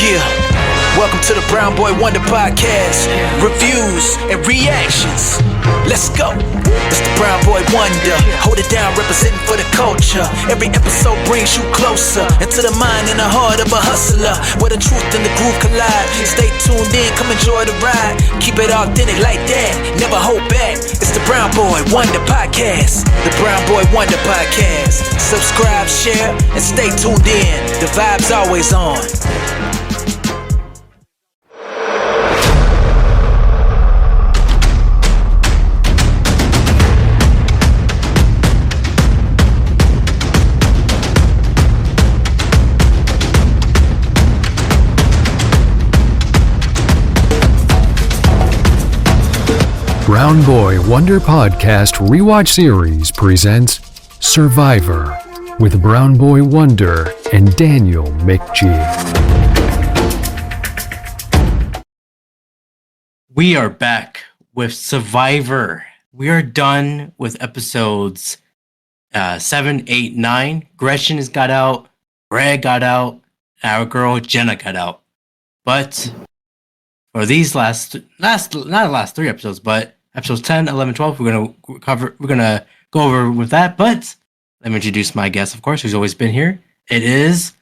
Yeah, welcome to the Brown Boy Wonder Podcast. Reviews and reactions. Let's go. It's the Brown Boy Wonder. Hold it down, representing for the culture. Every episode brings you closer into the mind and the heart of a hustler, where the truth and the groove collide. Stay tuned in, come enjoy the ride. Keep it authentic like that, never hold back. It's the Brown Boy Wonder Podcast. The Brown Boy Wonder Podcast. Subscribe, share, and stay tuned in. The vibe's always on. Brown Boy Wonder Podcast Rewatch Series presents Survivor with Brown Boy Wonder and Daniel McGee. We are back with Survivor. We are done with episodes 7, 8, 9. Gretchen has got out, Greg got out, our girl Jenna got out. But for these not the last 3 episodes, but episodes 10, 11, 12, we're gonna go over with that. But let me introduce my guest, of course, who's always been here. It is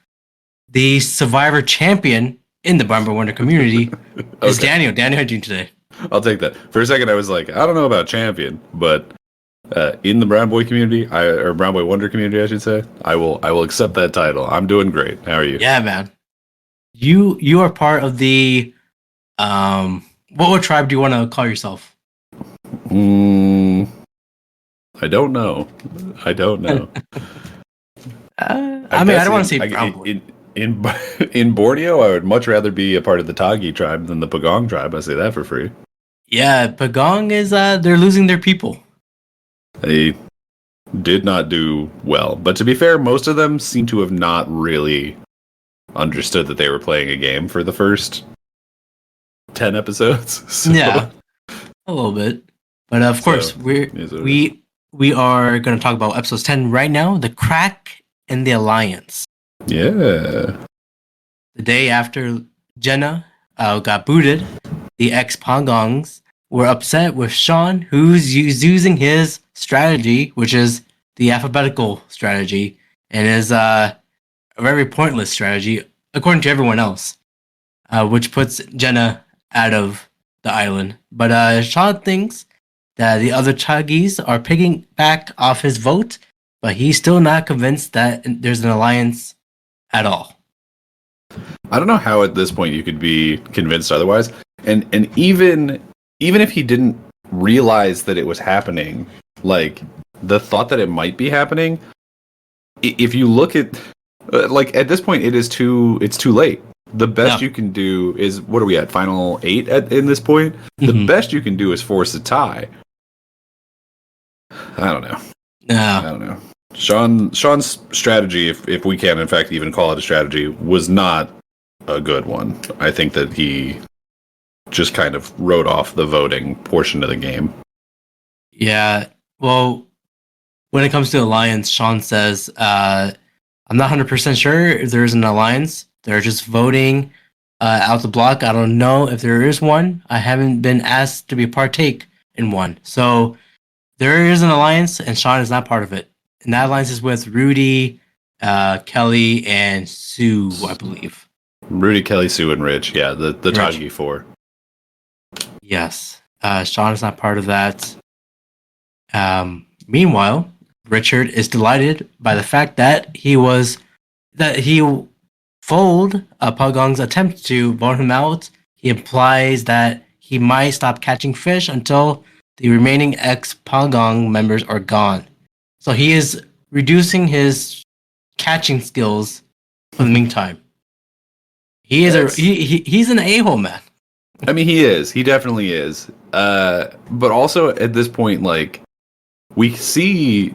the Survivor champion in the Brown Boy Wonder community. It's Daniel. Daniel, how are you doing today? I'll take that. For a second, I was like, I don't know about champion, but in the Brown Boy community, or Brown Boy Wonder community, I should say, I will accept that title. I'm doing great. How are you? Yeah, man. You are part of the what tribe do you want to call yourself? I don't know. I don't want to say Brown Boy. In Borneo, I would much rather be a part of the Tagi tribe than the Pagong tribe. I say that for free. Yeah, Pagong is they're losing their people. They did not do well, but to be fair, most of them seem to have not really understood that they were playing a game for the first 10 episodes. So. Yeah, a little bit. But of course, we are going to talk about episodes 10 right now, The Crack and the Alliance. Yeah. The day after Jenna got booted, the ex-Pagongs were upset with Sean, who's using his strategy, which is the alphabetical strategy, and is a very pointless strategy, according to everyone else, which puts Jenna out of the island. But Sean thinks that the other Tagis are picking back off his vote, but he's still not convinced that there's an alliance at all. I don't know how at this point you could be convinced otherwise. And even if he didn't realize that it was happening, like the thought that it might be happening, if you look at like at this point it's too late. The best you can do is, what are we at, final 8 in this point? The best you can do is force a tie. I don't know. No. I don't know. Sean's strategy, if we can in fact even call it a strategy, was not a good one. I think that he just kind of wrote off the voting portion of the game. Yeah. Well, when it comes to alliance, Sean says, I'm not 100% sure if there's an alliance. They're just voting out the block. I don't know if there is one. I haven't been asked to be partake in one. So there is an alliance, and Sean is not part of it. And that alliance is with Rudy, Kelly, and Sue, I believe. Rudy, Kelly, Sue, and Rich. Yeah, the Tagi 4. Yes. Sean is not part of that. Meanwhile, Richard is delighted by the fact that he foiled Pagong's attempt to vote him out. He implies that he might stop catching fish until the remaining ex-Pagong members are gone. So he is reducing his catching skills for the meantime. He is he's an a-hole, man. I mean, he is. He definitely is. But also at this point, like, we see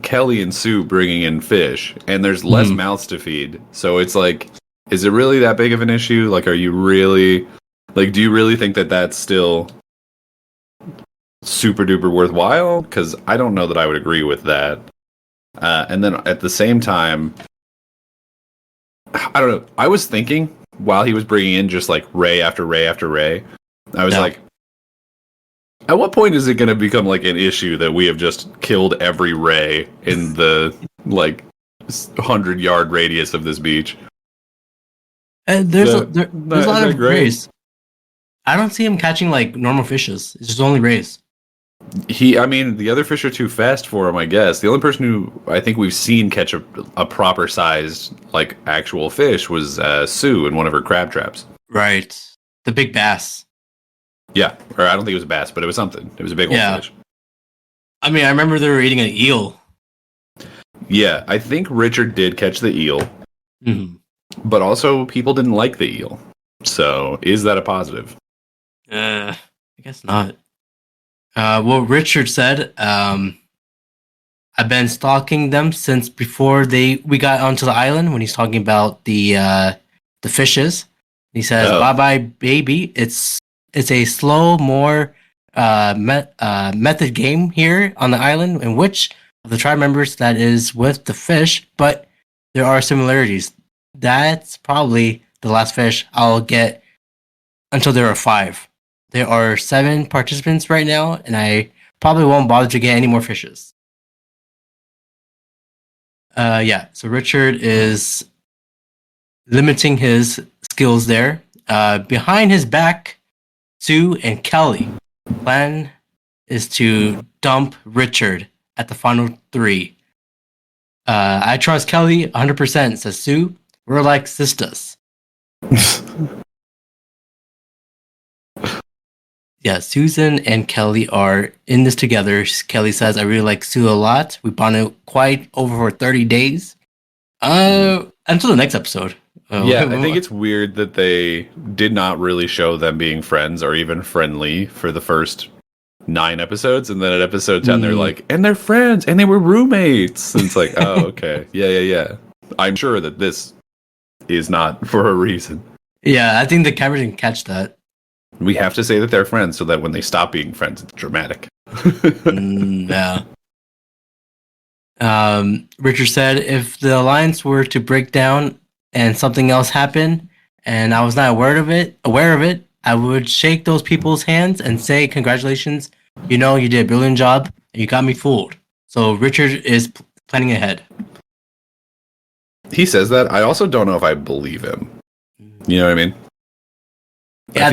Kelly and Sue bringing in fish, and there's less mouths to feed. So it's like, is it really that big of an issue? Like, are you really, like, do you really think that that's still super duper worthwhile? Because I don't know that I would agree with that. And then at the same time, I don't know. I was thinking while he was bringing in just like ray after ray after ray, I was like, at what point is it going to become like an issue that we have just killed every ray in the like 100-yard radius of this beach? And there's a lot of rays. I don't see him catching like normal fishes. It's just only rays. The other fish are too fast for him, I guess. The only person who I think we've seen catch a proper sized, like, actual fish was Sue in one of her crab traps. Right. The big bass. Yeah. Or I don't think it was a bass, but it was something. It was a big old fish. I mean, I remember they were eating an eel. Yeah, I think Richard did catch the eel. Mm-hmm. But also, people didn't like the eel. So, is that a positive? I guess not. Well, Richard said, I've been stalking them since before we got onto the island. When he's talking about the fishes, he says, "Bye bye, baby. It's a slow, more method game here on the island. In which of the tribe members that is with the fish, but there are similarities. That's probably the last fish I'll get until there are 5. There are 7 participants right now, and I probably won't bother to get any more fishes." So Richard is limiting his skills there. Behind his back, Sue and Kelly plan is to dump Richard at the final 3. I trust Kelly 100%, says Sue. We're like sisters. Yeah, Susan and Kelly are in this together. Kelly says, "I really like Sue a lot. We bonded quite over for 30 days. Until the next episode." I think it's weird that they did not really show them being friends or even friendly for the first 9 episodes. And then at episode 10, they're like, and they're friends and they were roommates. And it's like, oh, okay. Yeah. I'm sure that this is not for a reason. Yeah, I think the camera didn't catch that. We have to say that they're friends so that when they stop being friends, it's dramatic. Yeah. Richard said, if the alliance were to break down and something else happened, and I was not aware of it, I would shake those people's hands and say, congratulations, you did a brilliant job, and you got me fooled. So Richard is planning ahead. He says that. I also don't know if I believe him. You know what I mean? Yeah, I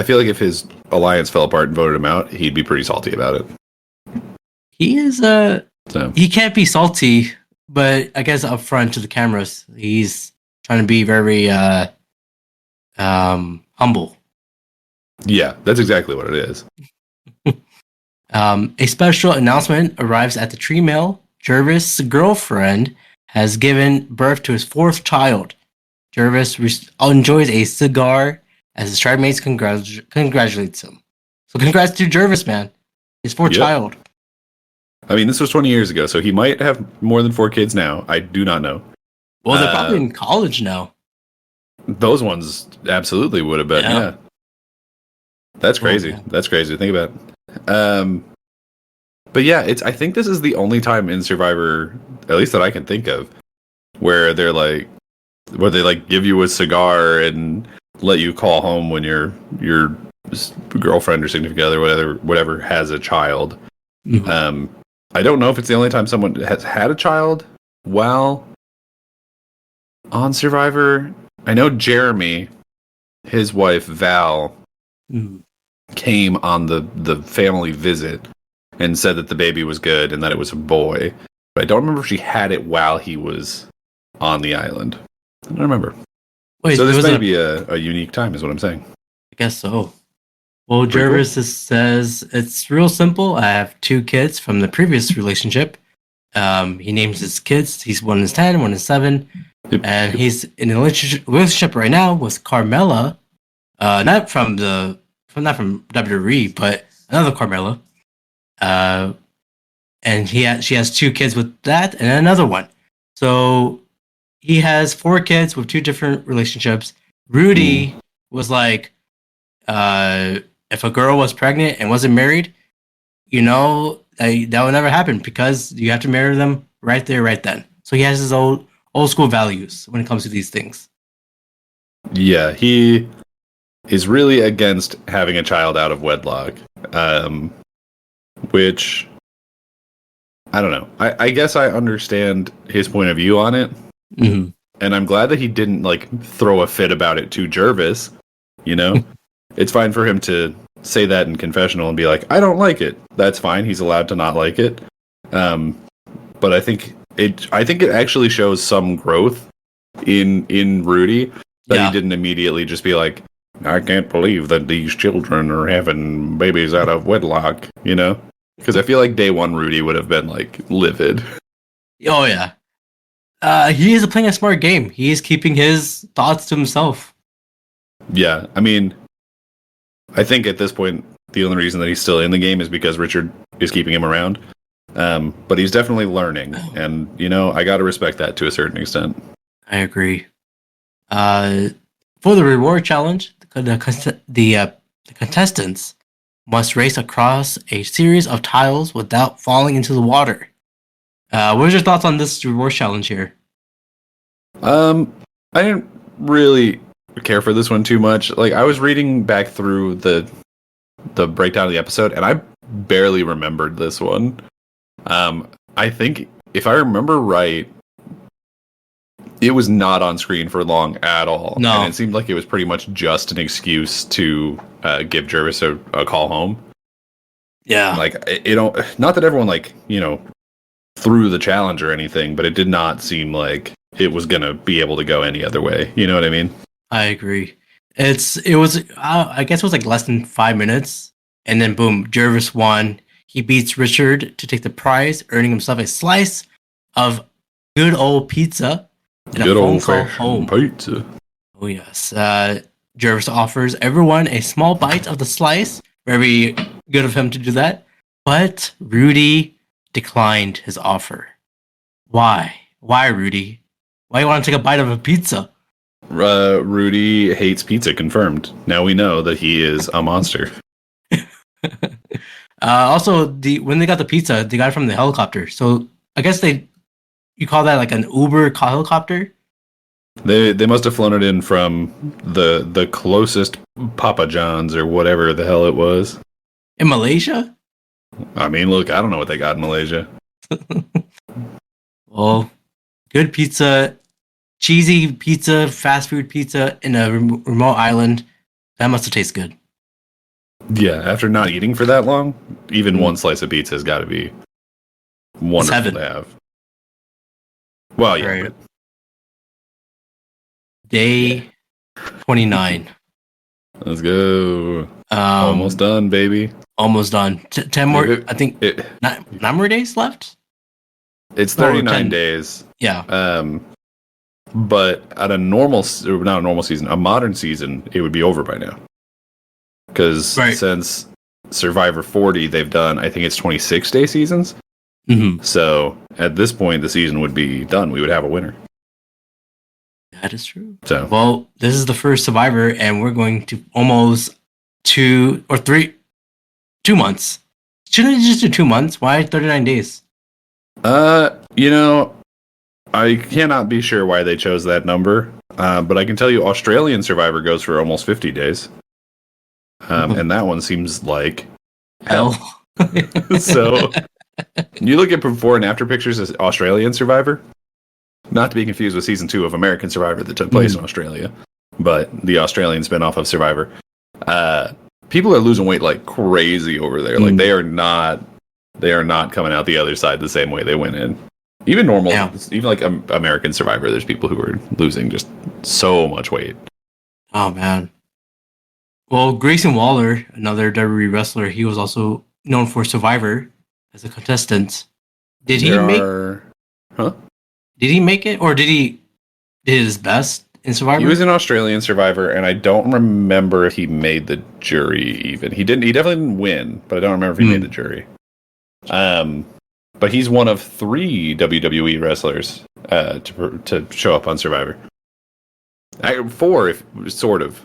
feel like if his alliance fell apart and voted him out, he'd be pretty salty about it. He is he can't be salty, but I guess upfront to the cameras, he's trying to be very humble. Yeah, that's exactly what it is. A special announcement arrives at the tree mill. Jervis' girlfriend has given birth to his 4th child. Jervis enjoys a cigar as his tribe mates congratulates him. So congrats to Jervis, man. His 4th child. I mean, this was 20 years ago, so he might have more than 4 kids now. I do not know. Well, they're probably in college now. Those ones absolutely would have been, yeah. That's crazy. That's crazy to think about. But yeah, I think this is the only time in Survivor, at least that I can think of, where they give you a cigar and let you call home when your girlfriend or significant other, whatever, has a child. Mm-hmm. I don't know if it's the only time someone has had a child while on Survivor. I know Jeremy, his wife Val, came on the family visit and said that the baby was good and that it was a boy. But I don't remember if she had it while he was on the island. I don't remember. Wait, so this may be a unique time, is what I'm saying. I guess so. Well, Jervis says, it's real simple. I have 2 kids from the previous relationship. He names his kids. One is 10, one is 7. Yep. And he's in a relationship right now with Carmela. Not from WWE, but another Carmela. And she has 2 kids with that and another one. So he has 4 kids with 2 different relationships. Rudy was like, if a girl was pregnant and wasn't married, that would never happen because you have to marry them right there, right then. So he has his old school values when it comes to these things. Yeah, he is really against having a child out of wedlock, which I don't know. I guess I understand his point of view on it, and I'm glad that he didn't like throw a fit about it to Jervis. You know, it's fine for him to say that in confessional and be like, "I don't like it." That's fine. He's allowed to not like it. But I think it actually shows some growth in Rudy that he didn't immediately just be like, I can't believe that these children are having babies out of wedlock, you know? Because I feel like day one Rudy would have been like livid. Oh yeah. He is playing a smart game. He is keeping his thoughts to himself. Yeah, I mean, I think at this point the only reason that he's still in the game is because Richard is keeping him around. But he's definitely learning, and you know, I gotta respect that to a certain extent. I agree. For the reward challenge, the contestants must race across a series of tiles without falling into the water. What are your thoughts on this reward challenge here? I didn't really care for this one too much. Like, I was reading back through the breakdown of the episode, and I barely remembered this one. I think if I remember right, it was not on screen for long at all. No. And it seemed like it was pretty much just an excuse to give Jervis a call home. Yeah. Like, it don't, not that everyone, like, you know, threw the challenge or anything, but it did not seem like it was going to be able to go any other way. You know what I mean? I agree. It was, I guess it was like less than 5 minutes. And then boom, Jervis won. He beats Richard to take the prize, earning himself a slice of good old pizza and Good a phone old call fashioned home. pizza. Oh yes. Jervis offers everyone a small bite of the slice. Very good of him to do that. But Rudy declined his offer. Why? Why, Rudy? Why you want to take a bite of a pizza? Rudy hates pizza, confirmed. Now we know that he is a monster. Also, when they got the pizza, they got it from the helicopter. So I guess you call that like an Uber helicopter? They must have flown it in from the closest Papa John's or whatever the hell it was. In Malaysia? I mean, look, I don't know what they got in Malaysia. Well, good pizza, cheesy pizza, fast food pizza in a remote island. That must have tasted good. Yeah, after not eating for that long, even one slice of pizza has got to be wonderful to have. Well, yeah. Right. Day 29. Let's go. Almost done, baby. Almost done. 10 more, I think, 9 more days left? It's 39 days. Yeah. But at not a normal season, a modern season, it would be over by now. Because since Survivor 40, they've done, I think it's 26-day seasons. Mm-hmm. So at this point, the season would be done. We would have a winner. That is true. So, well, this is the first Survivor, and we're going to almost 2 months. Shouldn't it just do 2 months? Why 39 days? You know, I cannot be sure why they chose that number. But I can tell you Australian Survivor goes for almost 50 days. And that one seems like hell. So you look at before and after pictures of Australian Survivor, not to be confused with season 2 of American Survivor that took place in Australia, but the Australian spinoff of Survivor. People are losing weight like crazy over there. Like they are not coming out the other side the same way they went in. Even normal, even like American Survivor, there's people who are losing just so much weight. Oh man. Well, Grayson Waller, another WWE wrestler, he was also known for Survivor as a contestant. Did he make it, or did he did his best in Survivor? He was an Australian Survivor, and I don't remember if he made the jury. Even he didn't. He definitely didn't win, but I don't remember if he made the jury. But he's one of 3 WWE wrestlers to show up on Survivor. 4, if sort of.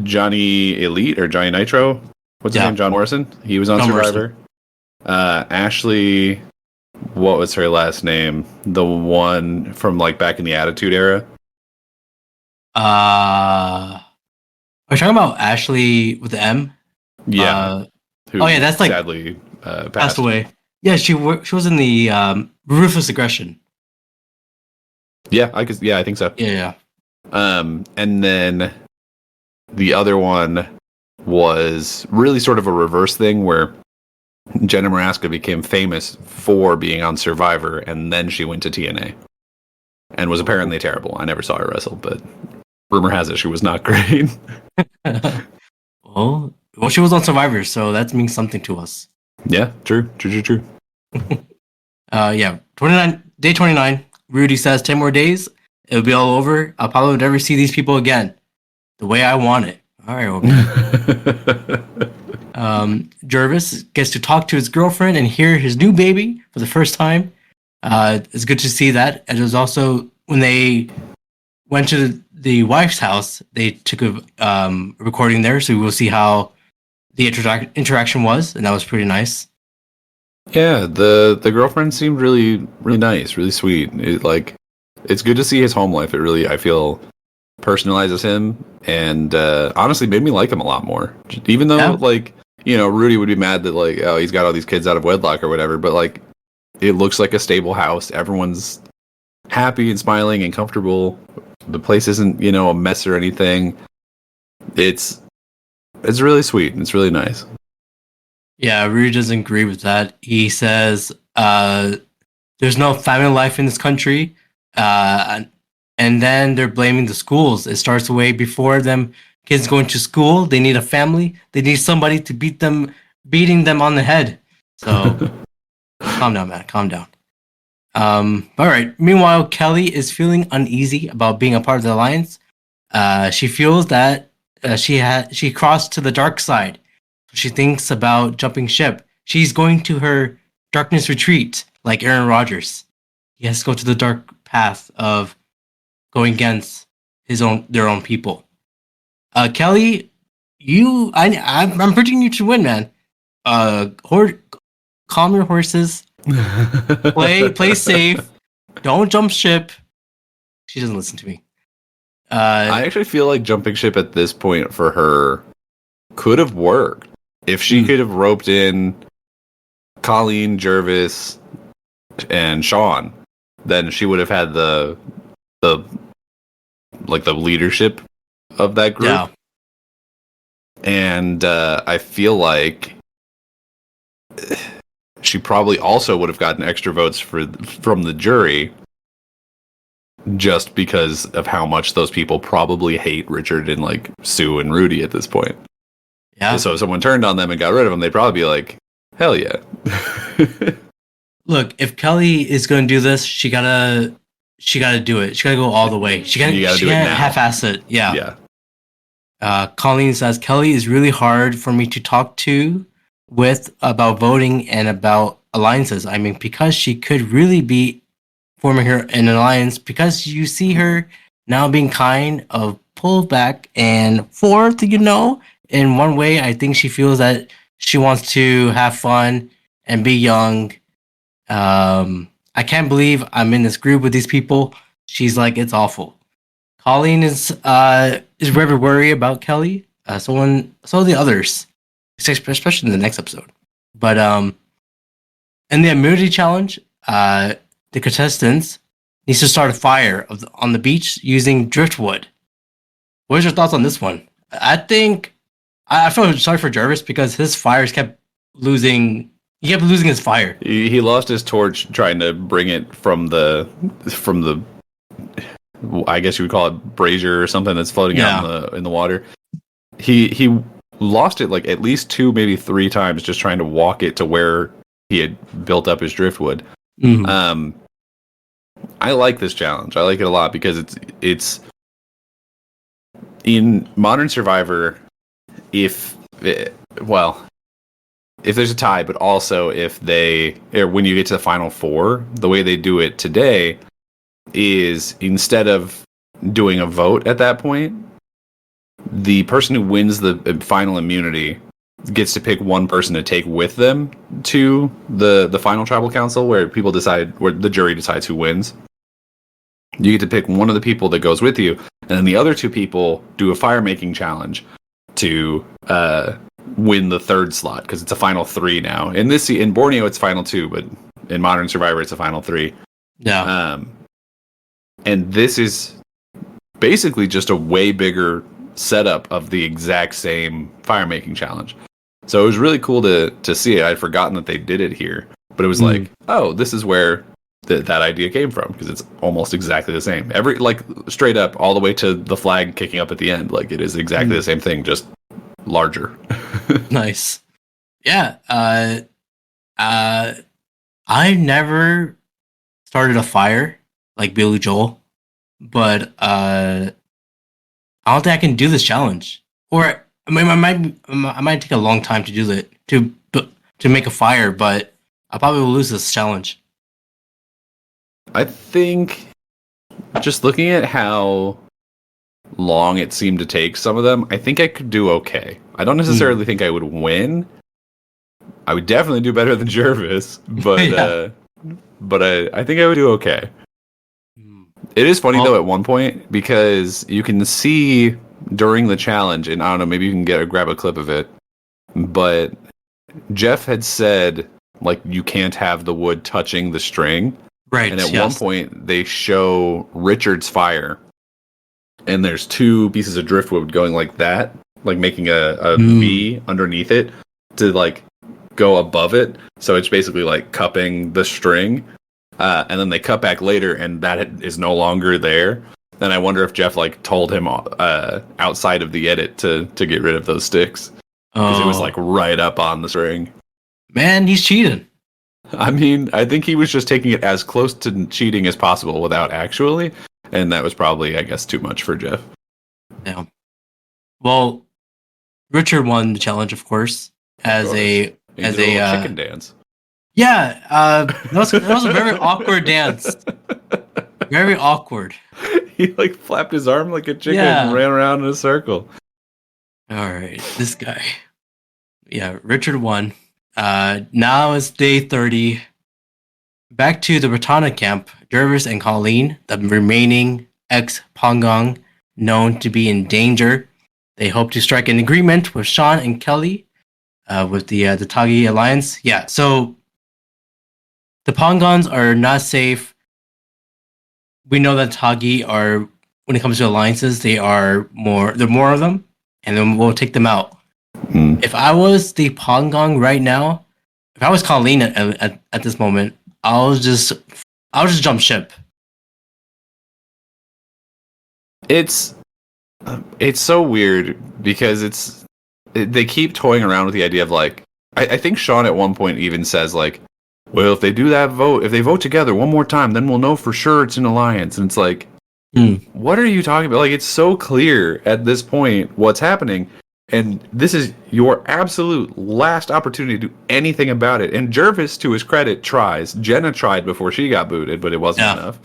Johnny Elite or Johnny Nitro. What's his name? John Morrison. He was on Survivor. Ashley, what was her last name? The one from like back in the Attitude Era. Are you talking about Ashley with the M? Yeah. Who oh yeah, that's like sadly passed away. Yeah, she was in the ruthless aggression. Yeah, I think so. Yeah. And then the other one was really sort of a reverse thing where Jenna Maraska became famous for being on Survivor, and then she went to TNA and was apparently terrible. I never saw her wrestle, but rumor has it she was not great. well, she was on Survivor, so that means something to us. Yeah, true. Yeah, day 29. Rudy says 10 more days, it'll be all over. I'll probably never see these people again. The way I want it. All right, okay. Jervis gets to talk to his girlfriend and hear his new baby for the first time. It's good to see that. And it was also when they went to the wife's house, they took a recording there, so we'll see how the interaction was, and that was pretty nice. Yeah, the girlfriend seemed really nice, really sweet. It's good to see his home life. It really, I feel, personalizes him, and honestly made me like him a lot more. Even though, Rudy would be mad that he's got all these kids out of wedlock or whatever, but it looks like a stable house. Everyone's happy and smiling and comfortable. The place isn't, a mess or anything. It's really sweet. It's really nice. Yeah, Rudy doesn't agree with that. He says there's no family life in this country. And then they're blaming the schools. It starts way before them kids going to school. They need a family. They need somebody to beating them on the head. So calm down, man. Calm down. All right. Meanwhile, Kelly is feeling uneasy about being a part of the Alliance. She feels that she crossed to the dark side. She thinks about jumping ship. She's going to her darkness retreat, like Aaron Rodgers. He has to go to the dark path of going against their own people. Kelly, I'm predicting you to win, man. Calm your horses. Play safe. Don't jump ship. She doesn't listen to me. I actually feel like jumping ship at this point for her could have worked. If she could have roped in Colleen, Jervis, and Sean, then she would have had the leadership of that group. Yeah. And I feel like she probably also would have gotten extra votes from the jury just because of how much those people probably hate Richard and Sue and Rudy at this point. Yeah. So if someone turned on them and got rid of them, they'd probably be like, hell yeah. Look, if Kelly is going to do this, she gotta do it. She gotta go all the way. She can't half-ass it. Yeah. Colleen says, Kelly is really hard for me to talk with about voting and about alliances. I mean, because she could really be forming her an alliance, because you see her now being kind of pulled back and forth, in one way. I think she feels that she wants to have fun and be young. I can't believe I'm in this group with these people. She's like, it's awful. Colleen is very worried about Kelly. So are the others, especially in the next episode. But in the immunity challenge, the contestants needs to start a fire on the beach using driftwood. What are your thoughts on this one? I think I feel sorry for Jervis because his fires kept losing. He kept losing his fire. He lost his torch trying to bring it from the I guess you would call it brazier or something that's floating out in the water. He lost it at least 2, maybe 3 times just trying to walk it to where he had built up his driftwood. Mm-hmm. I like this challenge. I like it a lot because it's in Modern Survivor. If there's a tie, but also when you get to the final 4, the way they do it today is instead of doing a vote at that point, the person who wins the final immunity gets to pick one person to take with them to the final tribal council where the jury decides who wins. You get to pick one of the people that goes with you, and then the other two people do a fire making challenge to win the third slot because it's a final 3 now. In Borneo it's final 2, but in Modern Survivor it's a final 3. Yeah. And this is basically just a way bigger setup of the exact same fire making challenge. So it was really cool to see it. I'd forgotten that they did it here, but it was like, oh, this is where that idea came from, because it's almost exactly the same. Straight up all the way to the flag kicking up at the end. Like, it is exactly the same thing, just larger. Nice. Yeah. I never started a fire like Billy Joel, but I don't think I can do this challenge. Or I mean, I might take a long time to do it to make a fire, but I probably will lose this challenge. I think just looking at how long it seemed to take some of them, I think I could do okay. I don't necessarily think I would win. I would definitely do better than Jervis, but Yeah. I think I would do okay. It is funny though at one point, because you can see during the challenge, and I don't know, maybe you can grab a clip of it, but Jeff had said, like, you can't have the wood touching the string. Right. And at one point they show Richard's fire, and there's 2 pieces of driftwood going like that, like making a V underneath it to like go above it. So it's basically like cupping the string. And then they cut back later, and that is no longer there. And I wonder if Jeff like told him outside of the edit to get rid of those sticks, because it was like right up on the string. Man, he's cheating. I mean, I think he was just taking it as close to cheating as possible without actually, and that was probably, I guess, too much for Jeff. Yeah. Well, Richard won the challenge, of course, as a chicken dance. Yeah, that was a very awkward dance. Very awkward. He like flapped his arm like a chicken Yeah. and ran around in a circle. All right, this guy. Yeah, Richard won. Now it's day 30. Back to the Ratana camp, Jervis and Colleen, the remaining ex-Pongong, known to be in danger. They hope to strike an agreement with Sean and Kelly with the Tagi Alliance. Yeah, so the Pongons are not safe. We know that Tagi are, when it comes to alliances, there are more of them, and then we'll take them out. If I was the Pongong right now, if I was Colleen at this moment, I'll just jump ship. It's so weird because they keep toying around with the idea of like, I think Sean at one point even says like, well, if they do that vote, if they vote together one more time, then we'll know for sure it's an alliance. And it's like, what are you talking about? Like, it's so clear at this point what's happening. And this is your absolute last opportunity to do anything about it. And Jervis, to his credit, tries. Jenna tried before she got booted, but it wasn't enough.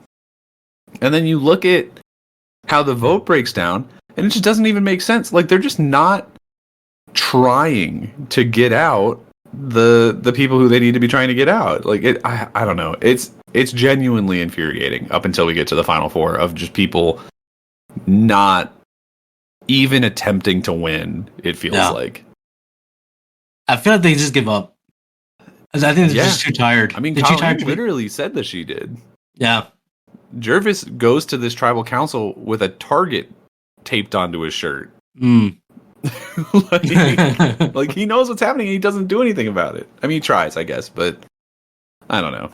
And then you look at how the vote breaks down, and it just doesn't even make sense. Like, they're just not trying to get out the people who they need to be trying to get out. Like, I don't know. It's genuinely infuriating up until we get to the final 4 of just people not even attempting to win, it feels like. I feel like they just give up. I think they're just too tired. I mean, they're Colleen too tired literally said that she did. Yeah. Jervis goes to this tribal council with a target taped onto his shirt. like he knows what's happening and he doesn't do anything about it. I mean, he tries, I guess, but I don't know.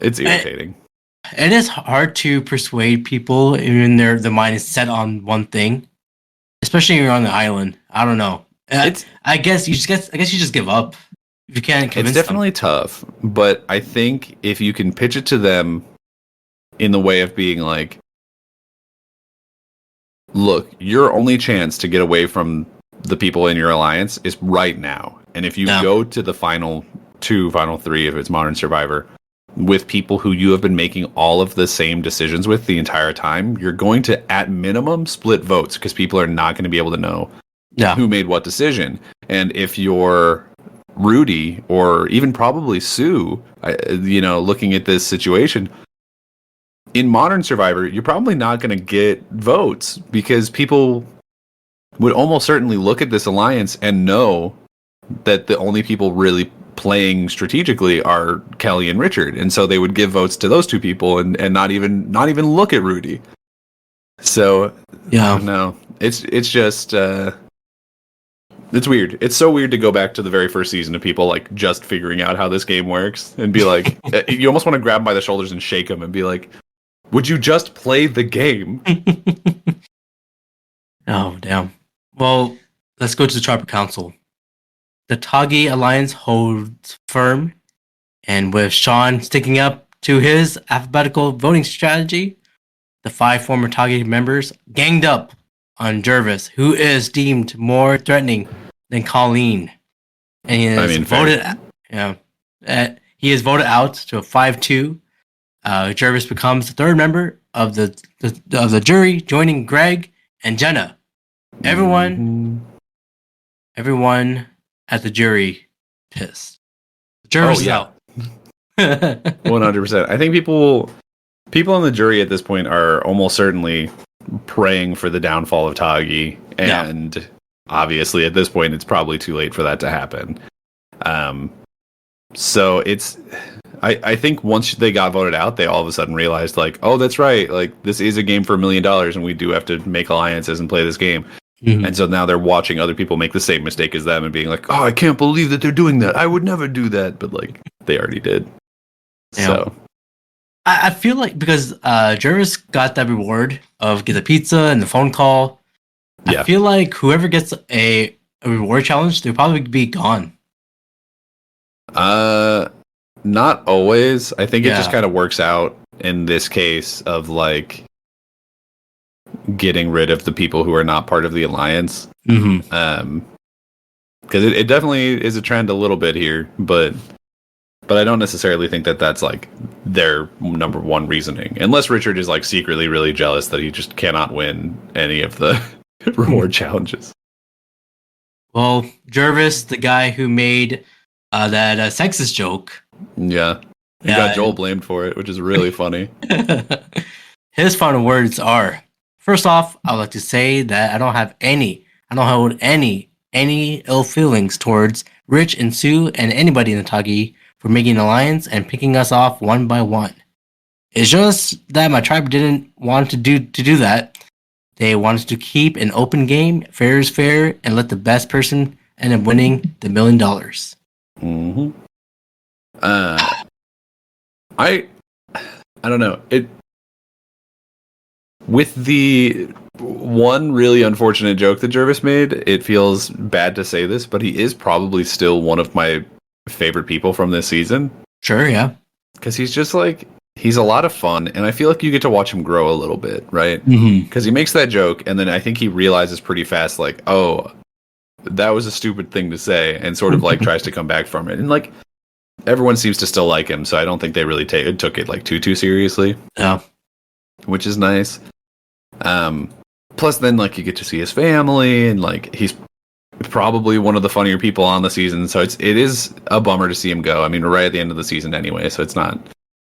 It's irritating. It is hard to persuade people when their mind is set on one thing, especially when you're on the island. I don't know. I guess you just give up if you can't convince It's definitely tough, but I think if you can pitch it to them in the way of being like, look, your only chance to get away from the people in your alliance is right now. And if you go to the final 2, final 3, if it's Modern Survivor, with people who you have been making all of the same decisions with the entire time, you're going to, at minimum, split votes because people are not going to be able to know who made what decision. And if you're Rudy or even probably Sue, looking at this situation, in modern Survivor, you're probably not going to get votes because people would almost certainly look at this alliance and know that the only people really playing strategically are Kelly and Richard, and so they would give votes to those two people and not even look at Rudy. So yeah, no, it's just it's weird. It's so weird to go back to the very first season of people like just figuring out how this game works and be like, you almost want to grab them by the shoulders and shake them and be like, would you just play the game? Oh, damn. Well, let's go to the Tribal Council. The Tagi Alliance holds firm, and with Sean sticking up to his alphabetical voting strategy, the 5 former Tagi members ganged up on Jervis, who is deemed more threatening than Colleen. And he is voted he is voted out to a 5-2. Jervis becomes the 3rd member of the jury, joining Greg and Jenna. Everyone at the jury pissed. Jervis is out. 100%. I think people in the jury at this point are almost certainly praying for the downfall of Tagi, and obviously at this point it's probably too late for that to happen. So it's I think once they got voted out, they all of a sudden realized like, oh, that's right, like this is a game for $1 million and we do have to make alliances and play this game. Mm-hmm. And so now they're watching other people make the same mistake as them and being like, oh, I can't believe that they're doing that. I would never do that. But like they already did. Yeah. So I feel like because Jervis got that reward of get the pizza and the phone call, I feel like whoever gets a reward challenge, they'll probably be gone. Not always. I think it just kind of works out in this case of like getting rid of the people who are not part of the alliance. Mm-hmm. Because it definitely is a trend a little bit here, but I don't necessarily think that that's like their number one reasoning, unless Richard is like secretly really jealous that he just cannot win any of the reward challenges. Well, Jervis, the guy who made that sexist joke, he got Joel blamed for it, which is really funny. His final words are, first off, I would like to say that I don't hold any ill feelings towards Rich and Sue and anybody in the Tagi for making an alliance and picking us off one by one. It's just that my tribe didn't want to do that. They wanted to keep an open game, fair is fair, and let the best person end up winning the $1 million. Mm-hmm. I don't know. With the one really unfortunate joke that Jervis made, it feels bad to say this, but he is probably still one of my favorite people from this season. Sure, yeah. Because he's just like, he's a lot of fun, and I feel like you get to watch him grow a little bit, right? Because he makes that joke, and then I think he realizes pretty fast, like, oh, that was a stupid thing to say, and sort of like tries to come back from it. And like, everyone seems to still like him, so I don't think they really took it like too seriously. Yeah. Which is nice. Plus then like you get to see his family, and like he's probably one of the funnier people on the season, so it is a bummer to see him go. I mean, we're right at the end of the season anyway, so it's not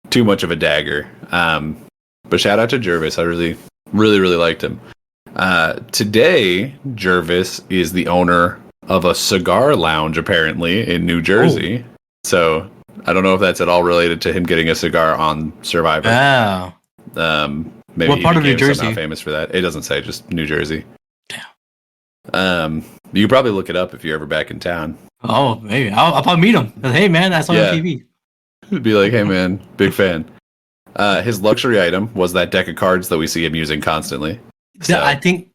too much of a dagger. But shout out to Jervis. I really liked him. Today, Jervis is the owner of a cigar lounge, apparently, in New Jersey. Oh. So I don't know if that's at all related to him getting a cigar on Survivor. Wow. Maybe what part of New Jersey? Somehow famous for that. It doesn't say, just New Jersey. Damn. You can probably look it up if you're ever back in town. Oh, maybe. I'll probably meet him. Hey, man, I saw you on TV. Be like, hey, man, big fan. His luxury item was that deck of cards that we see him using constantly. So, yeah, I think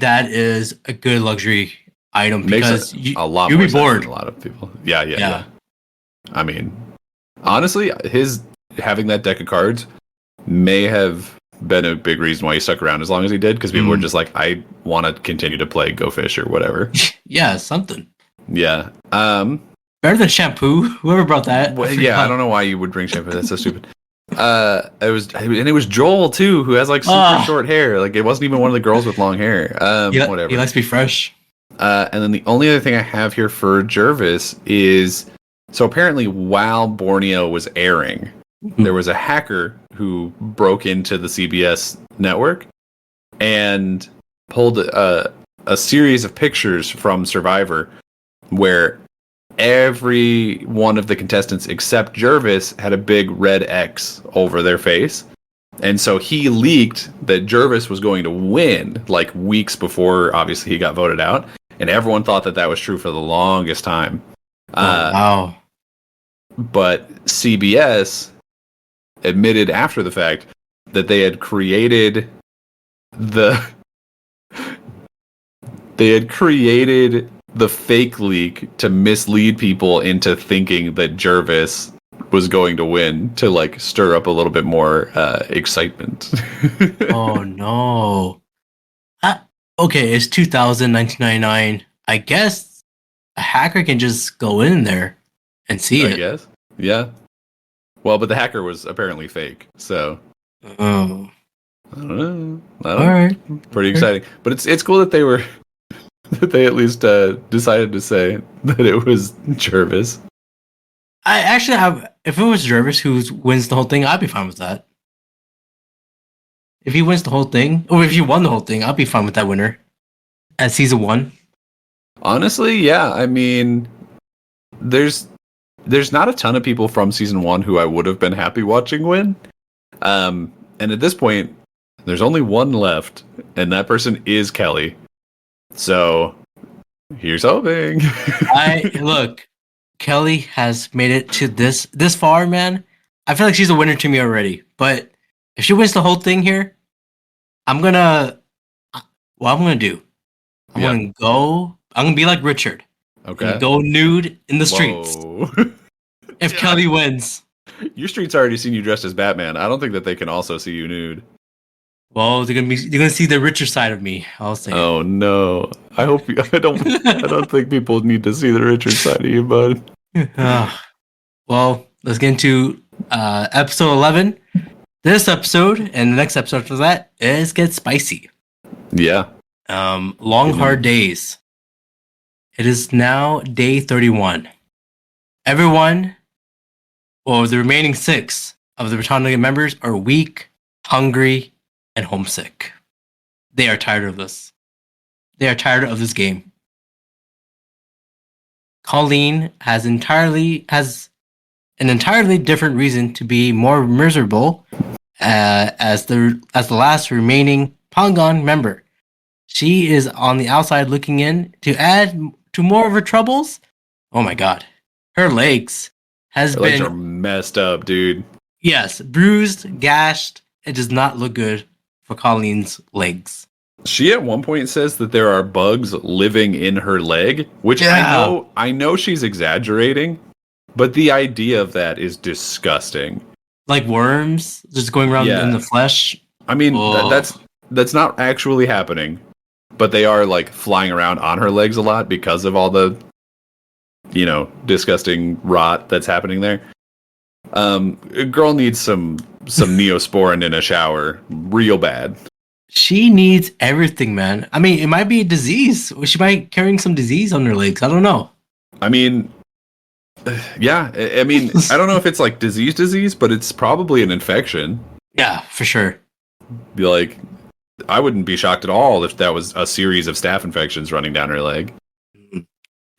that is a good luxury item because a lot you'll more be bored. Than a lot of people. Yeah. I mean, honestly, his having that deck of cards may have been a big reason why he stuck around as long as he did, because people were just like, I want to continue to play Go Fish or whatever. Yeah, something. Yeah. Better than shampoo. Whoever brought that. Well, I don't know why you would bring shampoo. That's so stupid. It was Joel too, who has like super short hair. Like it wasn't even one of the girls with long hair. Whatever. He likes to be fresh. And then the only other thing I have here for Jervis is, so apparently while Borneo was airing, there was a hacker who broke into the CBS network and pulled a series of pictures from Survivor where every one of the contestants except Jervis had a big red X over their face. And so he leaked that Jervis was going to win like weeks before, obviously, he got voted out. And everyone thought that was true for the longest time. Wow. But CBS admitted after the fact that they had created the fake leak to mislead people into thinking that Jervis was going to win to like stir up a little bit more excitement. Oh no. Okay, it's 1999. I guess a hacker can just go in there and see it. I guess. Yeah. Well, but the hacker was apparently fake, so Oh. I don't know. All right. Pretty exciting. But it's cool that they were that they at least decided to say that it was Jervis. I actually have. If it was Jervis who wins the whole thing, I'd be fine with that. If he wins the whole thing, or if he won the whole thing, I'd be fine with that winner at season 1. Honestly, yeah. I mean, there's not a ton of people from season 1 who I would have been happy watching win. And at this point, there's only one left, and that person is Kelly. So here's hoping. Look, Kelly has made it to this far, man. I feel like she's a winner to me already. But if she wins the whole thing here, I'm gonna do. I'm gonna be like Richard. Okay. Go nude in the streets. If Kelly wins. Your streets already seen you dressed as Batman. I don't think that they can also see you nude. Well, they're gonna see the richer side of me. I'll say. Oh no! I hope you. I don't think people need to see the Richard side of you, bud. Well, let's get into episode 11. This episode and the next episode after that is get spicy. Yeah. Long hard days. It is now day 31. Everyone, or the remaining 6 of the Britannia members, are weak, hungry, and homesick. They are tired of this. They are tired of this game. Colleen has an entirely different reason to be more miserable as the last remaining Pongon member. She is on the outside looking in to add to more of her troubles. Oh my god. Her legs legs are messed up, dude. Yes, bruised, gashed. It does not look good for Colleen's legs. She at one point says that there are bugs living in her leg, which I know she's exaggerating, but the idea of that is disgusting. Like worms just going around in the flesh. I mean, that's not actually happening, but they are like flying around on her legs a lot because of all the, disgusting rot that's happening there. A girl needs some Neosporin in a shower real bad. She needs everything, man. I mean, it might be a disease. She might be carrying some disease on her legs. I don't know. I mean, yeah. I mean, I don't know if it's like disease, but it's probably an infection. Yeah, for sure. Like, I wouldn't be shocked at all if that was a series of staph infections running down her leg.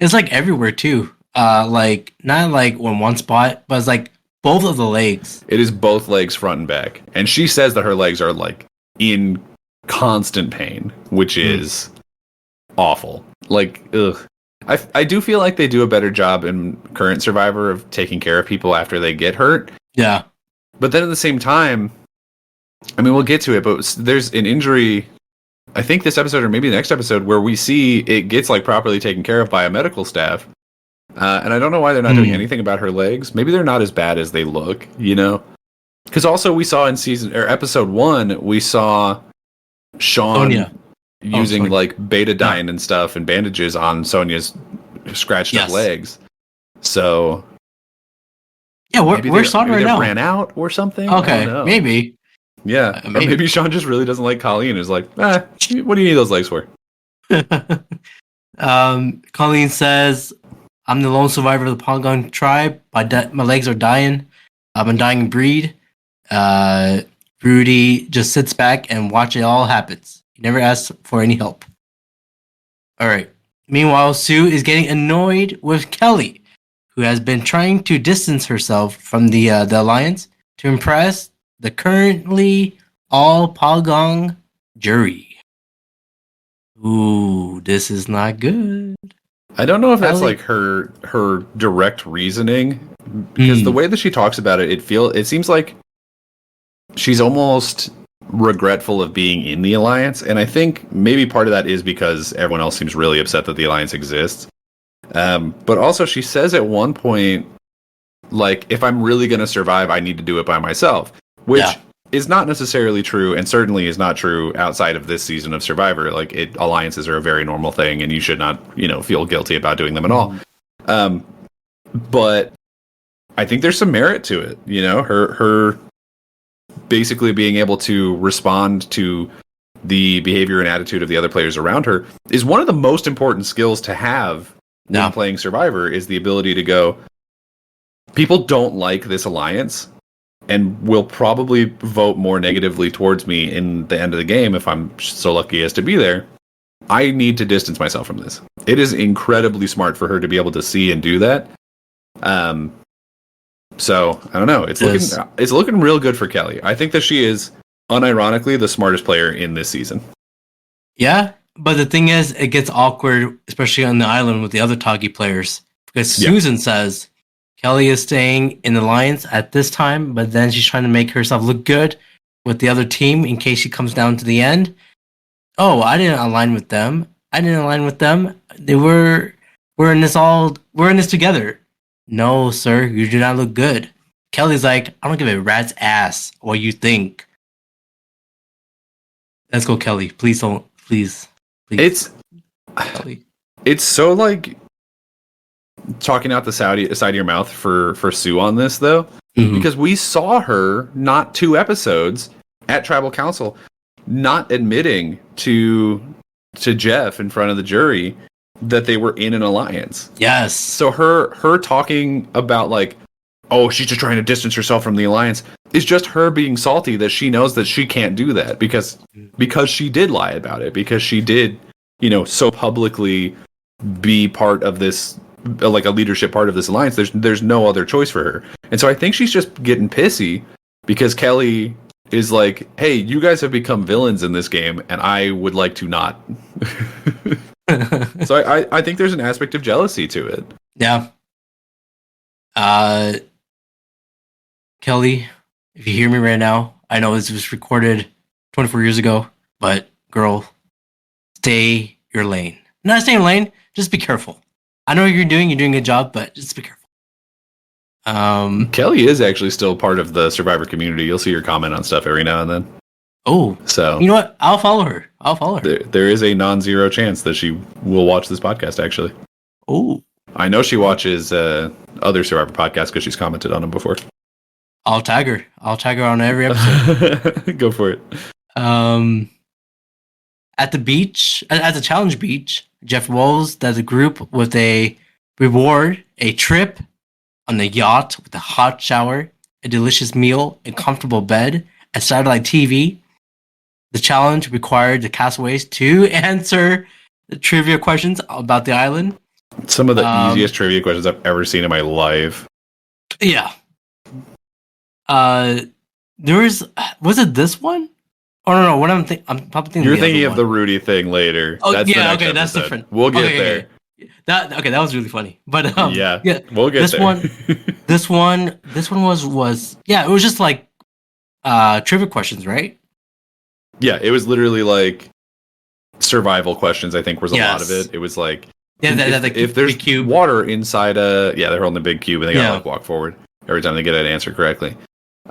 It's like everywhere too. Like not like on one spot, but it's like both of the legs. It is both legs, front and back. And she says that her legs are like in constant pain, which is awful. Like, ugh. I do feel like they do a better job in current Survivor of taking care of people after they get hurt. Yeah. But then at the same time, I mean, we'll get to it, but there's an injury, I think this episode or maybe the next episode, where we see it gets like properly taken care of by a medical staff. And I don't know why they're not doing anything about her legs. Maybe they're not as bad as they look, Because also we saw in episode 1, we saw Sean using like betadine and stuff and bandages on Sonya's scratched up legs. So yeah, we're Sean right now. Ran out or something. Okay, maybe. Yeah, or maybe Sean just really doesn't like Colleen. Is like, what do you need those legs for? Colleen says, "I'm the lone survivor of the Pongon tribe. My legs are dying. I'm a dying breed. Rudy just sits back and watch it all happens. He never asks for any help. All right. Meanwhile, Sue is getting annoyed with Kelly, who has been trying to distance herself from the alliance to impress the currently all Pagong jury. Ooh, this is not good. I don't know if that's Kelly- like her direct reasoning, because the way that she talks about it, it seems like she's almost regretful of being in the alliance, and I think maybe part of that is because everyone else seems really upset that the alliance exists. But also, she says at one point, like, if I'm really going to survive, I need to do it by myself, which is not necessarily true, and certainly is not true outside of this season of Survivor. Like, alliances are a very normal thing, and you should not, feel guilty about doing them at all. But I think there's some merit to it. Her basically being able to respond to the behavior and attitude of the other players around her is one of the most important skills to have when playing Survivor, is the ability to go, people don't like this alliance and will probably vote more negatively towards me in the end of the game if I'm so lucky as to be there. I need to distance myself from this. It is incredibly smart for her to be able to see and do that. So I don't know. It's looking real good for Kelly. I think that she is unironically the smartest player in this season. Yeah, but the thing is, it gets awkward, especially on the island with the other Toggy players, because Susan says Kelly is staying in the alliance at this time, but then she's trying to make herself look good with the other team in case she comes down to the end. Oh, I didn't align with them. We're in this together. No, sir, you do not look good. Kelly's like, I don't give a rat's ass what you think. Let's go, Kelly. Please don't. Please. Kelly. It's so like talking out the side of your mouth for Sue on this, though, because we saw her not 2 episodes at Tribal Council not admitting to Jeff in front of the jury that they were in an alliance. Yes. So her talking about like, oh, she's just trying to distance herself from the alliance is just her being salty that she knows that she can't do that because she did lie about it, because she did, so publicly be part of this, like a leadership part of this alliance. There's no other choice for her. And so I think she's just getting pissy because Kelly is like, hey, you guys have become villains in this game and I would like to not. So I think there's an aspect of jealousy to it. Yeah. Kelly, if you hear me right now, I know this was recorded 24 years ago, but girl, stay your lane. Not stay in lane, just be careful. I know what you're doing a good job, but just be careful. Kelly is actually still part of the Survivor community. You'll see her comment on stuff every now and then. Oh, so you know what? I'll follow her. There is a non-zero chance that she will watch this podcast, actually. Oh, I know she watches other Survivor podcasts because she's commented on them before. I'll tag her on every episode. Go for it. At the beach, at the challenge beach, Jeff rolls that the group with a reward, a trip on the yacht with a hot shower, a delicious meal, a comfortable bed, a satellite TV. The challenge required the castaways to answer the trivia questions about the island. Some of the easiest trivia questions I've ever seen in my life. Yeah. Was it this one? Oh no, what I'm probably thinking. You're thinking of the Rudy thing later. Oh that's yeah, okay, that's different. We'll get there. Okay. That was really funny. But yeah, we'll get there. This one was it was just like trivia questions, right? Yeah, it was literally like survival questions. I think was a lot of it. It was like if there's cube. Water inside they're holding a big cube and they gotta like walk forward every time they get an answer correctly.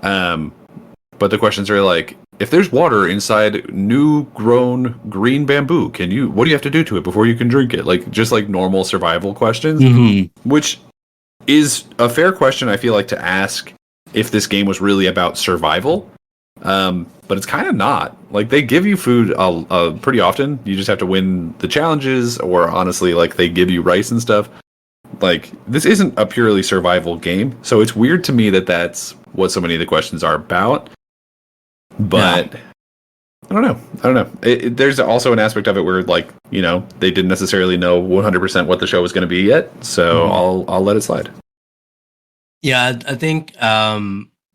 But the questions are like, if there's water inside new grown green bamboo, what do you have to do to it before you can drink it? Like just like normal survival questions, which is a fair question. I feel like to ask if this game was really about survival. But it's kind of not. Like they give you food pretty often. You just have to win the challenges, or honestly, like they give you rice and stuff. like this isn't a purely survival game, so it's weird to me that that's what so many of the questions are about. But I don't know. There's also an aspect of it where, like, you know, they didn't necessarily know 100% what the show was going to be yet, so I'll let it slide. Yeah, I think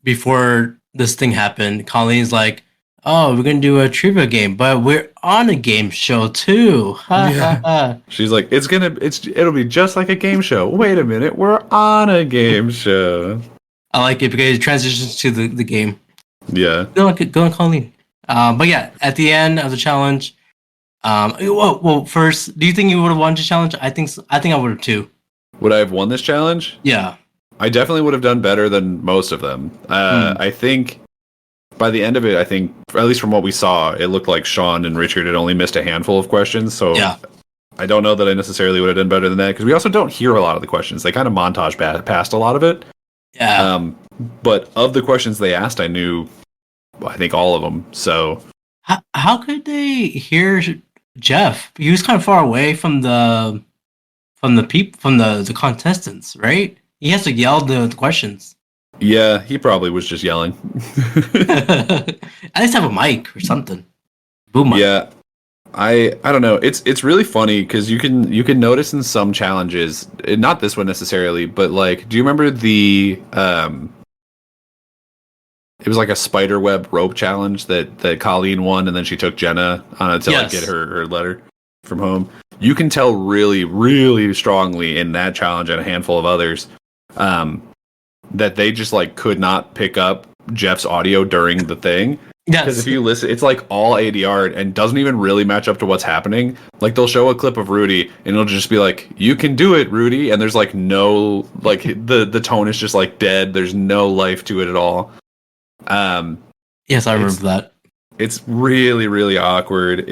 before this thing happened, Colleen's like, "Oh, we're gonna do a trivia game, but we're on a game show too." She's like, it'll be just like a game show. Wait a minute, we're on a game show. I like it because it transitions to the game. Yeah. Go on, Colleen. But yeah, at the end of the challenge, well, first, do you think you would have won the challenge? I think I would have too. Would I have won this challenge? Yeah. I definitely would have done better than most of them. I think by the end of it, I think, at least from what we saw, it looked like Sean and Richard had only missed a handful of questions. So yeah. I don't know that I necessarily would have done better than that, because we also don't hear a lot of the questions. They kind of montage past a lot of it. Yeah. But of the questions they asked, I knew, I think, all of them. So how could they hear Jeff? He was kind of far away from the contestants, right? He has to yell the questions. Yeah, he probably was just yelling. At least have a mic or something. Boom mic. Yeah, I don't know. It's really funny because you can notice in some challenges, not this one necessarily, but like, do you remember the it was like a spider web rope challenge that Colleen won, and then she took Jenna on it to like get her letter from home. You can tell really, really strongly in that challenge and a handful of others that they just like could not pick up Jeff's audio during the thing. Because if you listen, it's like all ADR and doesn't even really match up to what's happening. Like, they'll show a clip of Rudy and it'll just be like, "You can do it, Rudy," and there's like no, like, the tone is just like dead. There's no life to it at all. Yes, I remember that. It's really, really awkward.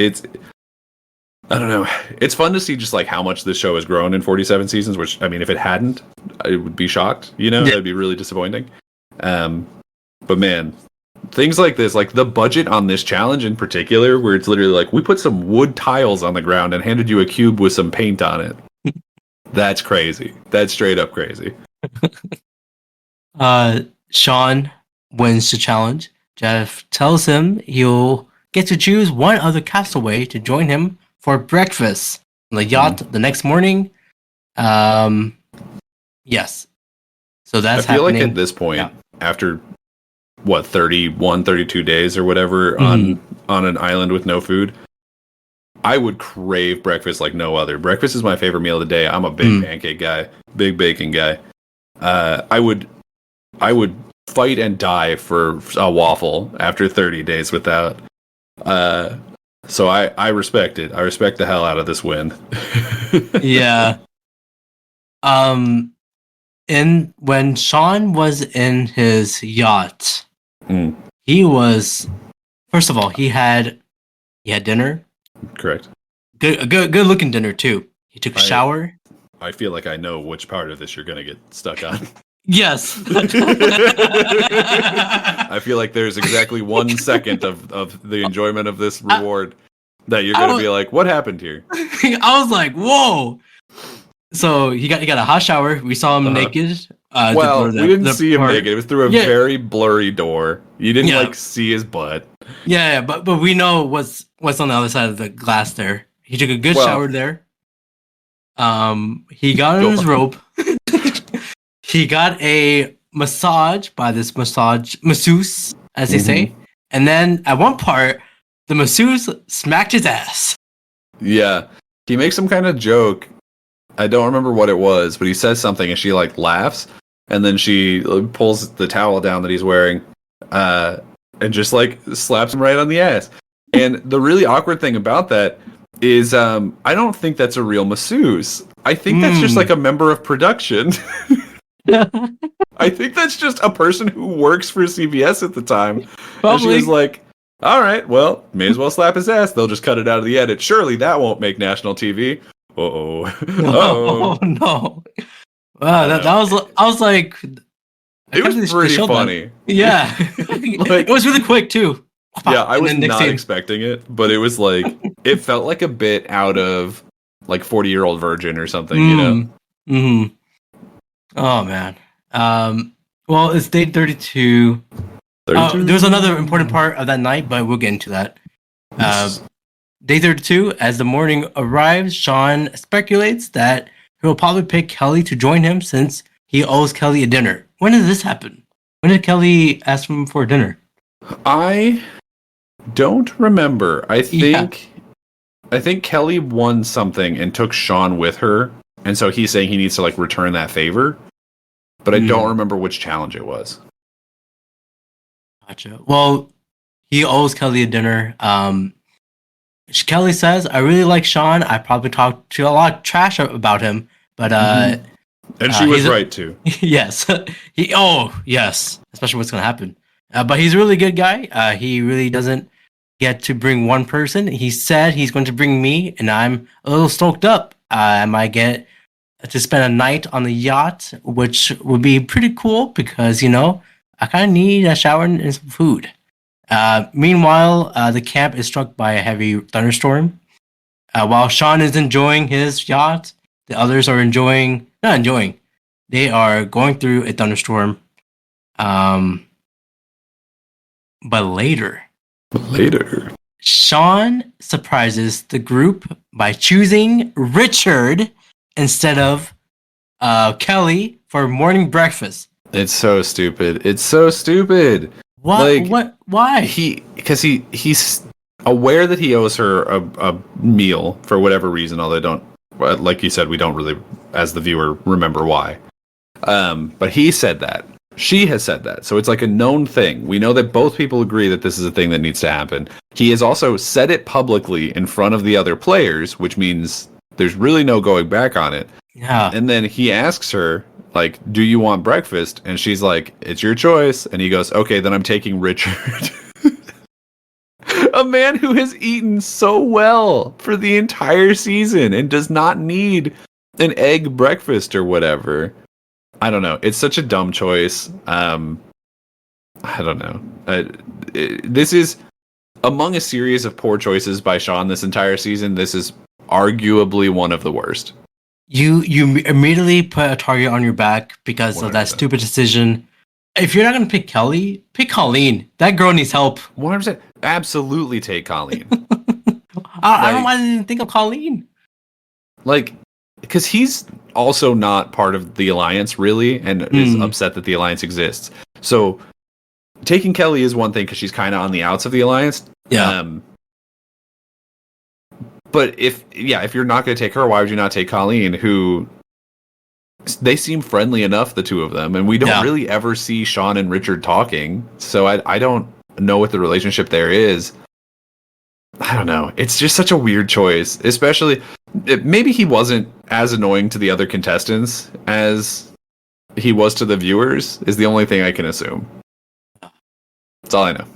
I don't know. It's fun to see just like how much this show has grown in 47 seasons, which, I mean, if it hadn't, I would be shocked, you know? That'd be really disappointing. But man, things like this, like the budget on this challenge in particular, where it's literally like, we put some wood tiles on the ground and handed you a cube with some paint on it. That's crazy. That's straight up crazy. Sean wins the challenge. Jeff tells him he'll get to choose one other castaway to join him for breakfast on the yacht the next morning. Yes. So that's I feel happening. like at this point, after what, 31, 32 days or whatever on an island with no food, I would crave breakfast like no other. Breakfast is my favorite meal of the day. I'm a big pancake guy, big bacon guy. I would fight and die for a waffle after 30 days without. So I respect it. I respect the hell out of this win. Yeah. And when Sean was in his yacht, he was, first of all, he had dinner. Correct. Good looking dinner too. He took a shower. I feel like I know which part of this you're gonna get stuck on. Yes. I feel like there's exactly 1 second of the enjoyment of this reward that you're gonna be like, what happened here? I was like, whoa. So he got a hot shower. We saw him naked. We didn't see him naked. It was through a very blurry door. You didn't like see his butt. Yeah, but we know what's on the other side of the glass there. He took a good shower there. He got on his robe. He got a massage by this masseuse, as they say. And then at one part, the masseuse smacked his ass. Yeah. He makes some kind of joke. I don't remember what it was, but he says something and she like laughs. And then she pulls the towel down that he's wearing and just like slaps him right on the ass. And the really awkward thing about that is I don't think that's a real masseuse. I think that's just like a member of production. I think that's just a person who works for CBS at the time. And she was like, all right, well, may as well slap his ass. They'll just cut it out of the edit. Surely that won't make national TV. Uh-oh. Oh, no. Wow, I was like... It was pretty funny. Yeah. It was really quick, too. Yeah, I was not expecting it, but it was like, it felt like a bit out of like 40-Year-Old Virgin or something, you know? Oh man. Well, it's day 32. 32? There was another important part of that night, but we'll get into that. Day 32, as the morning arrives, Sean speculates that he will probably pick Kelly to join him since he owes Kelly a dinner. When did this happen? When did Kelly ask him for dinner? I don't remember. I think Kelly won something and took Sean with her, and so he's saying he needs to like return that favor. But I don't remember which challenge it was. Gotcha. Well, he owes Kelly a dinner. Kelly says, "I really like Sean. I probably talked to a lot of trash about him, but And she was right too. yes, yes, especially what's gonna happen. But he's a really good guy. He really doesn't get to bring one person. He said he's going to bring me, and I'm a little stoked up. I might get to spend a night on the yacht, which would be pretty cool because I kind of need a shower and some food." Meanwhile, the camp is struck by a heavy thunderstorm. While Sean is enjoying his yacht, the others are not enjoying. They are going through a thunderstorm. But later, Sean surprises the group by choosing Richard instead of Kelly for morning breakfast. It's so stupid. It's so stupid. What? What? Why? Because he's aware that he owes her a meal for whatever reason. Although like you said, we don't really, as the viewer, remember why. But he said that. She has said that. So it's like a known thing. We know that both people agree that this is a thing that needs to happen. He has also said it publicly in front of the other players, which means there's really no going back on it. Yeah. And then he asks her, like, do you want breakfast? And she's like, it's your choice. And he goes, okay, then I'm taking Richard. A man who has eaten so well for the entire season and does not need an egg breakfast or whatever. I don't know. It's such a dumb choice. I don't know. This is, among a series of poor choices by Sean this entire season, this is arguably one of the worst. You immediately put a target on your back because 100%. Of that stupid decision. If you're not going to pick Kelly, pick Colleen. That girl needs help. 100%. Absolutely take Colleen. I don't want to think of Colleen. Like, because he's also not part of the Alliance, really, and is upset that the Alliance exists. So, taking Kelly is one thing because she's kind of on the outs of the Alliance. Yeah. But if you're not going to take her, why would you not take Colleen, who they seem friendly enough, the two of them, and we don't really ever see Sean and Richard talking, so I don't know what the relationship there is. I don't know. It's just such a weird choice, especially maybe he wasn't as annoying to the other contestants as he was to the viewers, is the only thing I can assume. That's all I know.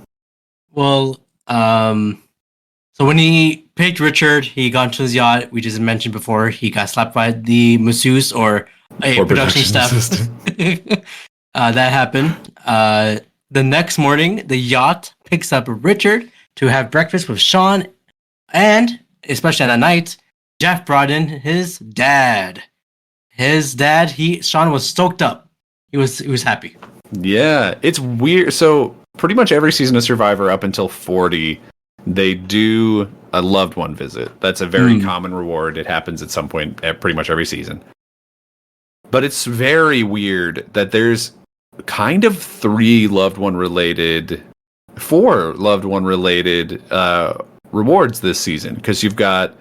Well, so when he picked Richard, he got into his yacht. We just mentioned before, he got slapped by the masseuse or production staff. That happened. The next morning, the yacht picks up Richard to have breakfast with Sean, and especially at night, Jeff brought in his dad. Sean was stoked up. He was happy. Yeah, it's weird. So pretty much every season of Survivor up until 40, they do a loved one visit. That's a very common reward. It happens at some point at pretty much every season. But it's very weird that there's kind of 4 loved one related rewards this season, because you've got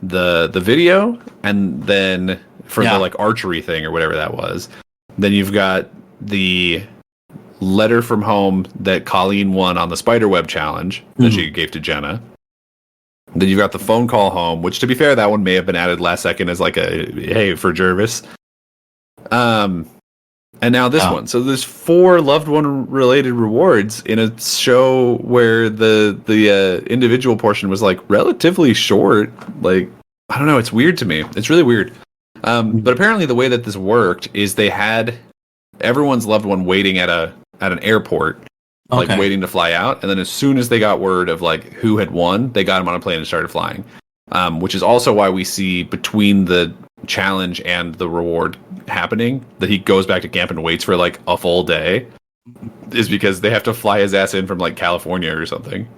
the video, and then for the like archery thing or whatever that was, then you've got the letter from home that Colleen won on the spiderweb challenge that she gave to Jenna. Then you've got the phone call home, which, to be fair, that one may have been added last second as like a hey for Jervis. And now this one. So there's 4 loved one related rewards in a show where the individual portion was like relatively short. Like, I don't know. It's weird to me. It's really weird. But apparently the way that this worked is they had everyone's loved one waiting at an airport, like waiting to fly out. And then as soon as they got word of like who had won, they got him on a plane and started flying. which is also why we see between the challenge and the reward happening that he goes back to camp and waits for like a full day, is because they have to fly his ass in from like California or something.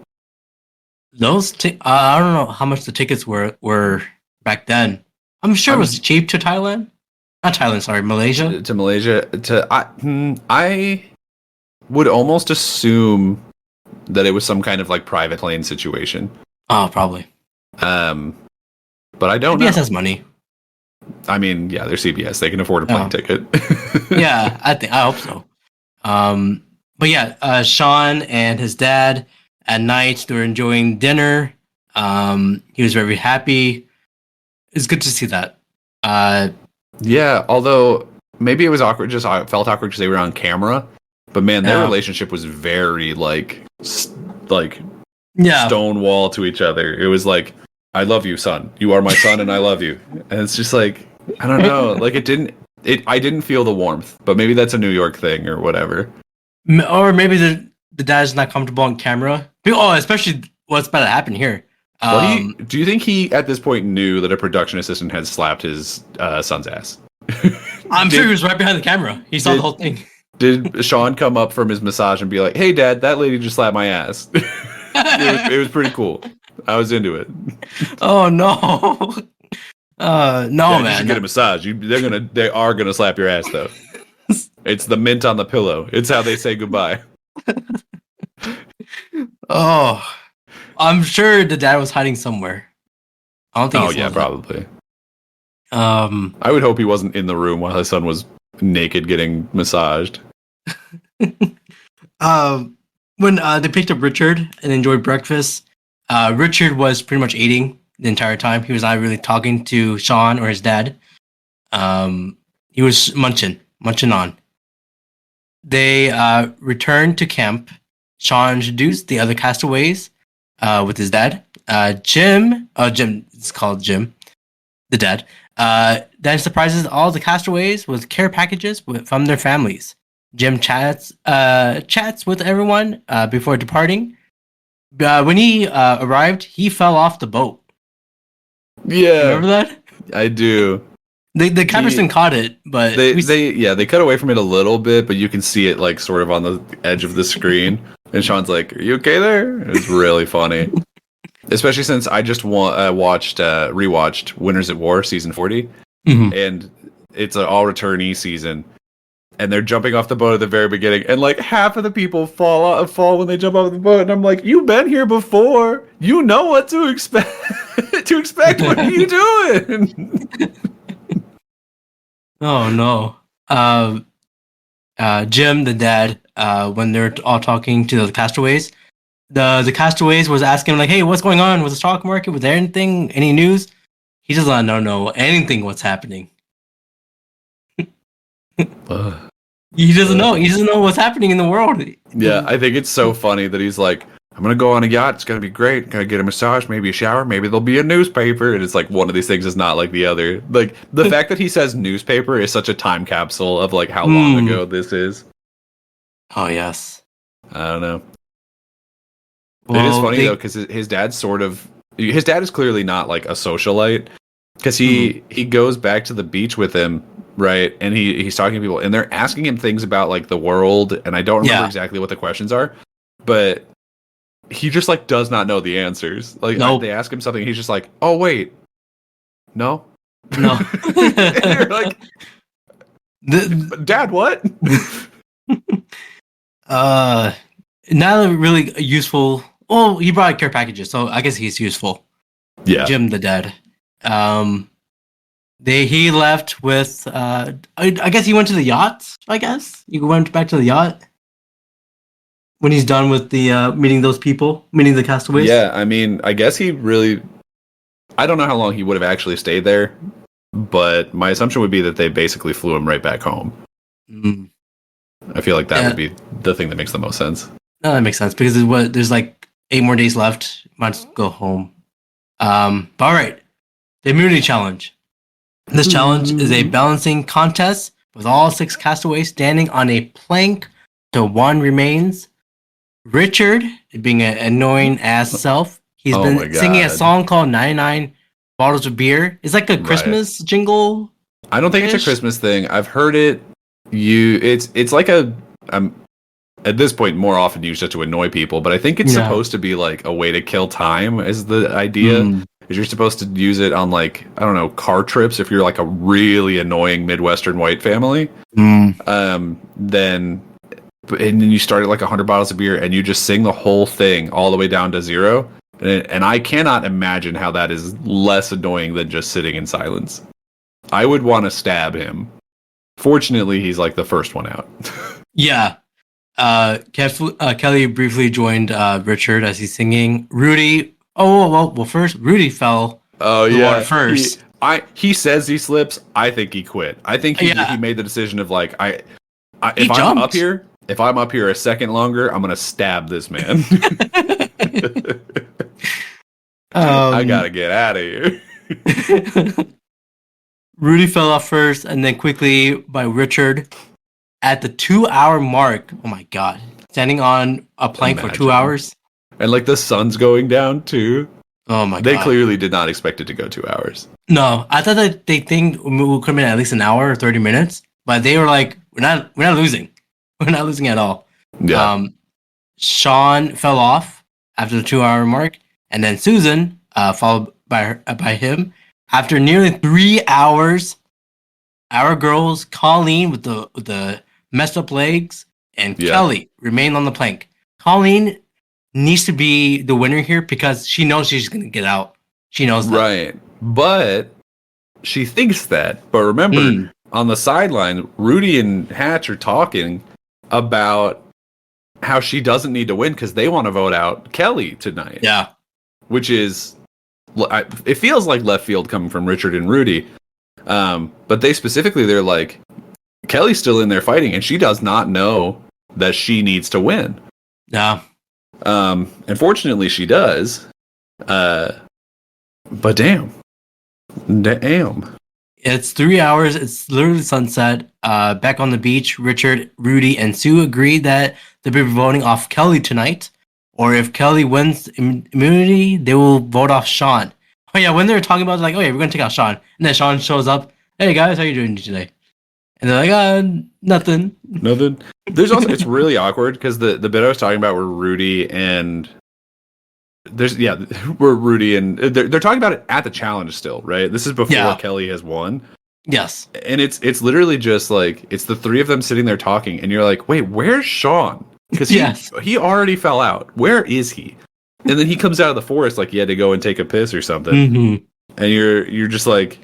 I don't know how much the tickets were back then. I'm sure it was cheap to Thailand. Not Thailand, sorry, Malaysia. To Malaysia. I would almost assume that it was some kind of like private plane situation. Oh, probably. But I don't know. CBS has money. I mean, yeah, they're CBS. They can afford a plane ticket. Yeah, I hope so. But yeah, Sean and his dad at night, they were enjoying dinner. He was very happy. It's good to see that. Yeah, although maybe it was awkward. I felt awkward because they were on camera. But man, their relationship was very stonewall to each other. It was like, I love you, son. You are my son, and I love you. And it's just like, I don't know. Like I didn't feel the warmth. But maybe that's a New York thing or whatever. Or maybe the dad's not comfortable on camera. Oh, especially what's about to happen here. Do you think he, at this point, knew that a production assistant had slapped his son's ass? I'm sure he was right behind the camera. He saw the whole thing. Did Sean come up from his massage and be like, "Hey, Dad, that lady just slapped my ass"? It was pretty cool. I was into it. Oh no, no, man! You should get a massage. They are gonna slap your ass though. It's the mint on the pillow. It's how they say goodbye. Oh, I'm sure the dad was hiding somewhere. I don't think. Oh yeah, probably. I would hope he wasn't in the room while his son was naked getting massaged. When they picked up Richard and enjoyed breakfast, Richard was pretty much eating the entire time. He was not really talking to Sean or his dad. He was munching on. They returned to camp. Sean introduced the other castaways with his dad. Jim, it's called Jim, the dad. Then surprises all the castaways with care packages from their families. Jim chats with everyone before departing. When he arrived, he fell off the boat. Yeah, remember that? I do. The cameraman caught it, but they cut away from it a little bit, but you can see it like sort of on the edge of the screen. And Sean's like, "Are you okay there?" It's really funny. Especially since I just rewatched Winners at War season 40, and it's an all returnee season, and they're jumping off the boat at the very beginning, and like half of the people fall when they jump off the boat, and I'm like, you've been here before, you know what to expect. What are you doing? Oh no, Jim, the dad, when they're all talking to the castaways. The castaways was asking like, "Hey, what's going on with the stock market? Was there anything, any news?" He does not know anything what's happening. He doesn't know. He doesn't know what's happening in the world. Yeah, I think it's so funny that he's like, "I'm gonna go on a yacht. It's gonna be great. Gonna get a massage, maybe a shower, maybe there'll be a newspaper." And it's like one of these things is not like the other. Like the fact that he says newspaper is such a time capsule of like how long ago this is. Oh yes. I don't know. Well, it is funny though, because his dad is clearly not like a socialite, because he goes back to the beach with him, right? And he's talking to people, and they're asking him things about like the world, and I don't remember exactly what the questions are, but he just like does not know the answers. Like they ask him something, he's just like, "Oh wait, no." You're like, Dad, what? Not really useful. Well, he brought care packages, so I guess he's useful. Yeah, Jim the dad. He left with. I guess he went to the yacht. I guess he went back to the yacht when he's done with the meeting the castaways. Yeah, I mean, I guess he really. I don't know how long he would have actually stayed there, but my assumption would be that they basically flew him right back home. I feel like that would be the thing that makes the most sense. No, that makes sense because there's like 8 more days left. Might as well go home. But all right, the immunity challenge. This challenge is a balancing contest with all 6 castaways standing on a plank till one remains. Richard, being an annoying ass self, He's Oh my been singing a God. song called 99 Bottles of Beer. It's like a Right. Christmas jingle. I don't think it's a Christmas thing. I've heard it. It's like a at this point more often used just to annoy people, but I think it's supposed to be like a way to kill time. Is the idea? Is you're supposed to use it on like, I don't know, car trips if you're like a really annoying Midwestern white family. Then you start at like 100 bottles of beer and you just sing the whole thing all the way down to 0. And I cannot imagine how that is less annoying than just sitting in silence. I would want to stab him. Fortunately, he's like the first one out. Yeah. Kelly briefly joined Richard as he's singing. Rudy. Well, first Rudy fell. Oh the yeah, water first. He says he slips. I think he quit. I think he made the decision of like, if I'm up here a second longer, I'm gonna stab this man. I gotta get out of here. Rudy fell off first, and then quickly by Richard at the 2-hour mark. Oh my god! Standing on a plank for 2 hours, and like the sun's going down too. Oh my god! They clearly did not expect it to go 2 hours. No, I thought that they think we could come in at least an hour or 30 minutes, but they were like, "We're not losing. We're not losing at all." Yeah. Sean fell off after the 2-hour mark, and then Susan followed by him. After nearly 3 hours, our girls, Colleen with the messed up legs, and Kelly remain on the plank. Colleen needs to be the winner here because she knows she's going to get out. She knows that. Right. But she thinks that. But remember, on the sideline, Rudy and Hatch are talking about how she doesn't need to win because they want to vote out Kelly tonight. Yeah. Which is, it feels like left field coming from Richard and Rudy. But they're like, Kelly's still in there fighting and she does not know that she needs to win. Yeah. And fortunately she does. But damn. It's 3 hours. It's literally sunset. Back on the beach, Richard, Rudy, and Sue agreed that they'll be voting off Kelly tonight. Or if Kelly wins immunity, they will vote off Sean. Oh yeah, when they were talking about it, like, oh yeah, we're gonna take out Sean. And then Sean shows up. Hey guys, how you doing today? And they're like, nothing. Nothing. There's also, it's really awkward because the bit I was talking about were Rudy and they're talking about it at the challenge still, right? This is before Kelly has won. Yes. And it's literally just like, it's the three of them sitting there talking and you're like, wait, where's Sean? Because he already fell out. Where is he? And then he comes out of the forest like he had to go and take a piss or something. Mm-hmm. And you're just like,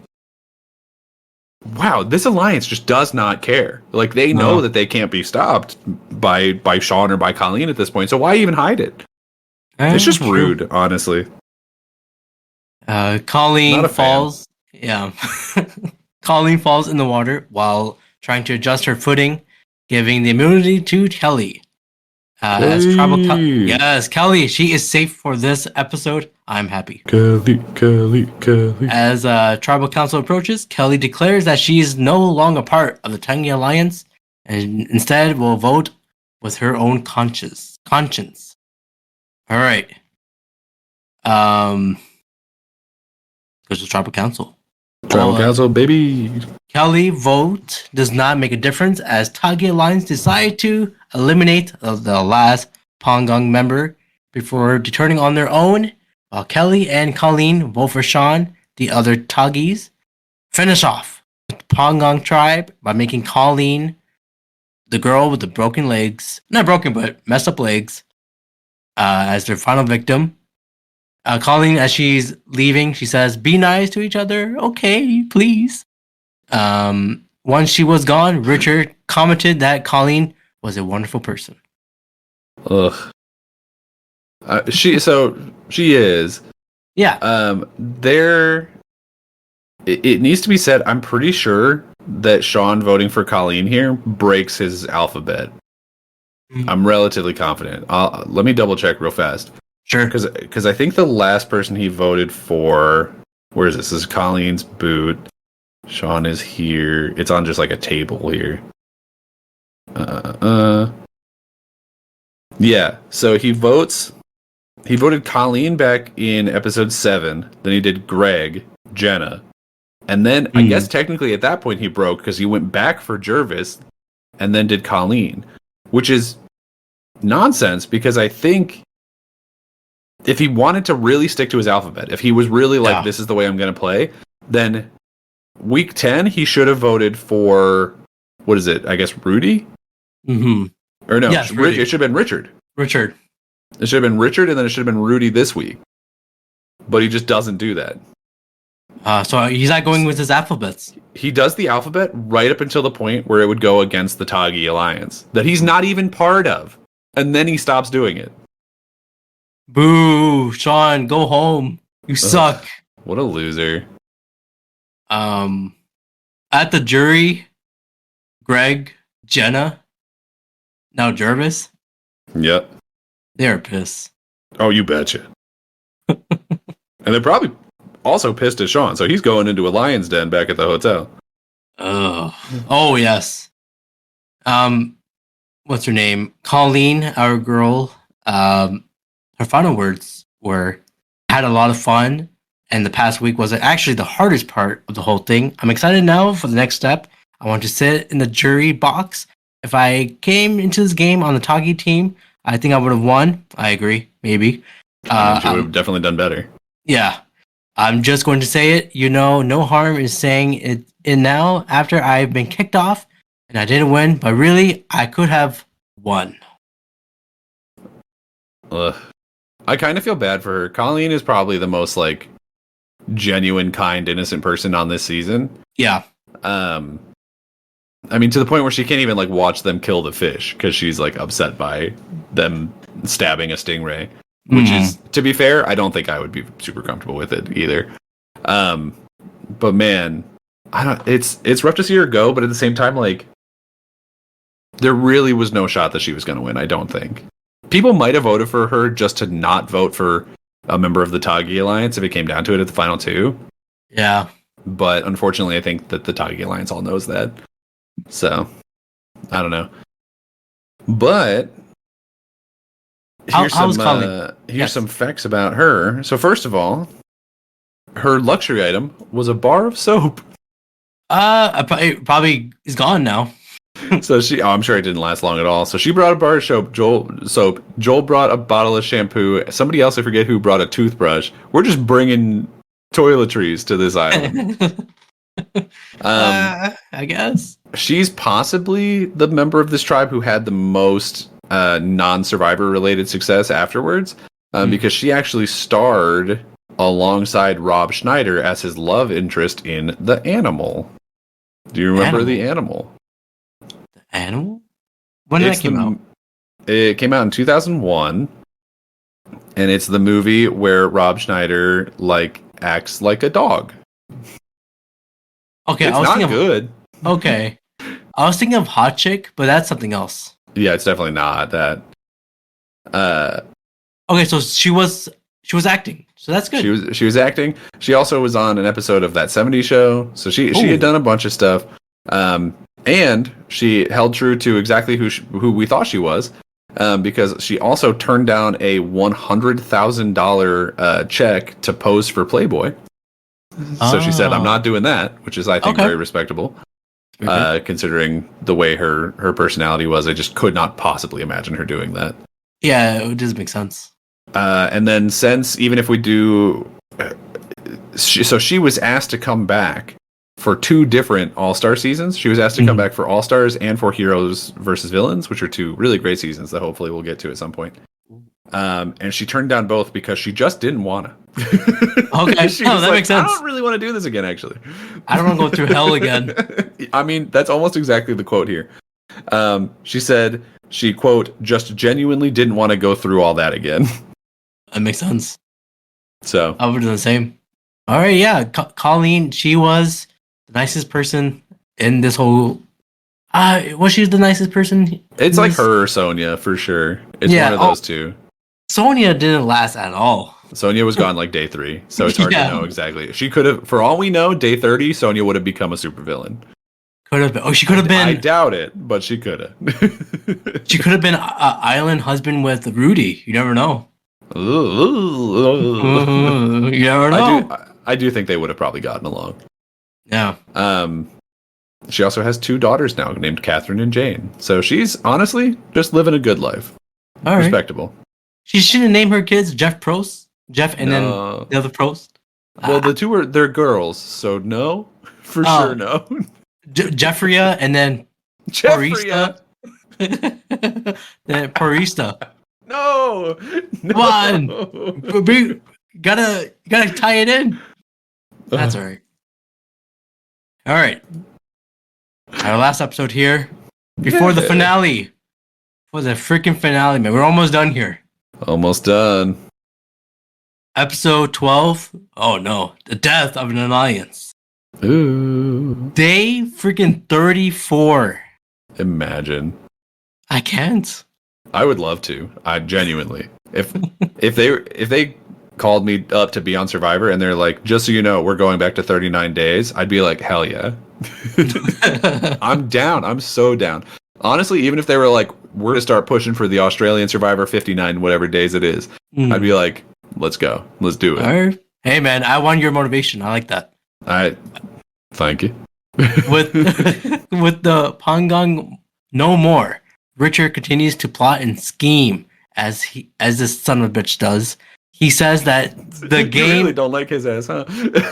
wow, this alliance just does not care. Like they know that they can't be stopped by Sean or by Colleen at this point. So why even hide it? It's just rude, honestly. Colleen falls. Yeah. Colleen falls in the water while trying to adjust her footing, giving the immunity to Kelly. Yes, Kelly, she is safe for this episode. I'm happy. Kelly. As tribal council approaches, Kelly declares that she is no longer part of the Tangi Alliance and instead will vote with her own conscience. All right. Goes to tribal council. Tribal council, baby. Kelly vote does not make a difference as Tagi Alliance decide to eliminate the last Pangong member before turning on their own, while Kelly and Colleen vote for Sean. The other Tagis finish off the Pangong tribe by making Colleen the girl with the broken legs, not broken but messed up legs, as their final victim. Colleen, as she's leaving, she says, "Be nice to each other, okay, please." Once she was gone, Richard commented that Colleen was a wonderful person. Ugh. She is. Yeah. It needs to be said, I'm pretty sure that Sean voting for Colleen here breaks his alphabet. Mm-hmm. I'm relatively confident. Let me double check real fast. Sure. Because I think the last person he voted for, where is this? This is Colleen's boot. Sean is here. It's on just like a table here. Yeah. So he votes He voted Colleen back in episode 7. Then he did Greg, Jenna. And then I guess technically at that point he broke because he went back for Jervis and then did Colleen, which is nonsense because I think if he wanted to really stick to his alphabet, if he was really like, this is the way I'm going to play, then week 10 he should have voted for, what is it? I guess Rudy? Mm-hmm. Or no, yes, it should have been Richard. Richard. It should have been Richard, and then it should have been Rudy this week. But he just doesn't do that. So he's not going with his alphabets. He does the alphabet right up until the point where it would go against the Tagi Alliance that he's not even part of. And then he stops doing it. Boo, Sean, go home. You suck. What a loser. At the jury, Greg, Jenna, now Jervis. Yep. They're pissed. Oh, you betcha. And they're probably also pissed at Sean, so he's going into a lion's den back at the hotel. Oh, yes. What's her name? Colleen, our girl. Her final words were, had a lot of fun, and the past week was actually the hardest part of the whole thing. I'm excited now for the next step. I want to sit in the jury box. If I came into this game on the Tagi team, I think I would have won. I agree. Maybe. She would have definitely done better. Yeah. I'm just going to say it. No harm in saying it in now after I've been kicked off and I didn't win, but really, I could have won. Ugh. I kind of feel bad for her. Colleen is probably the most, like, genuine, kind, innocent person on this season. Yeah. I mean, to the point where she can't even, like, watch them kill the fish because she's, like, upset by them stabbing a stingray. Which is, to be fair, I don't think I would be super comfortable with it either. But man, it's rough to see her go, but at the same time, like, there really was no shot that she was going to win, I don't think. People might have voted for her just to not vote for a member of the Tagi Alliance if it came down to it at the final two. Yeah. But unfortunately, I think that the Tagi Alliance all knows that. So, I don't know. But here's some facts about her. So first of all, her luxury item was a bar of soap. It probably is gone now. So I'm sure it didn't last long at all. So she brought a bar of soap. Joel brought a bottle of shampoo. Somebody else, I forget who, brought a toothbrush. We're just bringing toiletries to this island. I guess she's possibly the member of this tribe who had the most non-survivor related success afterwards, because she actually starred alongside Rob Schneider as his love interest in The Animal. Do you remember The Animal? The Animal? When did that come out? It came out in 2001, and it's the movie where Rob Schneider acts like a dog. Okay, it's not good. Okay, I was thinking of Hot Chick, but that's something else. Yeah, it's definitely not that. Okay, so she was acting, so that's good. She was acting. She also was on an episode of That 70s Show, so she had done a bunch of stuff. And she held true to exactly who we thought she was, because she also turned down a $100,000 check to pose for Playboy. So she said, "I'm not doing that," which is, I think, very respectable. Considering the way her personality was, I just could not possibly imagine her doing that. Yeah, it doesn't make sense. And then since, even if we do, she was asked to come back for 2 different All-Star seasons. She was asked to come back for All-Stars and for Heroes versus Villains, which are 2 really great seasons that hopefully we'll get to at some point. And she turned down both because she just didn't want to. Okay, that makes sense. I don't really want to do this again, actually. I don't want to go through hell again. I mean, that's almost exactly the quote here. She said she, quote, just genuinely didn't want to go through all that again. That makes sense. So I would do the same. All right, yeah. Colleen, she was the nicest person in this whole... was she the nicest person? It's like her or Sonia, for sure. It's one of those two. Sonia didn't last at all. Sonia was gone day 3, so it's hard to know exactly. She could have, for all we know, day 30, Sonia would have become a supervillain. Could have been. Oh, she could have been. I doubt it, but she could have. She could have been an island husband with Rudy. You never know. You never know. I do think they would have probably gotten along. Yeah. She also has 2 daughters now named Catherine and Jane. So she's honestly just living a good life. All right. Respectable. She shouldn't name her kids Jeff Prost. Jeff and then the other Prost. Well, the 2 they're girls, so no. For sure, no. Jeffria and then Jeffria. Then Parista. No. Come on. You gotta tie it in. That's all right. All right. Our last episode here. Before the finale. For the freaking finale, man. We're almost done here. Almost done. Episode 12. Oh no. The death of an alliance. Ooh. Day freaking 34. Imagine. I can't. I would love to. I genuinely. If they called me up to be on Survivor and they're like, just so you know, we're going back to 39 days, I'd be like, hell yeah. I'm down. I'm so down. Honestly, even if they were like, we're to start pushing for the Australian Survivor 59, whatever days it is, I'd be like, let's go. Let's do it. All right. Hey man, I want your motivation. I like that. Thank you. with the Pangong no more, Richard continues to plot and scheme as this son of a bitch does. He says that the game. You really don't like his ass, huh?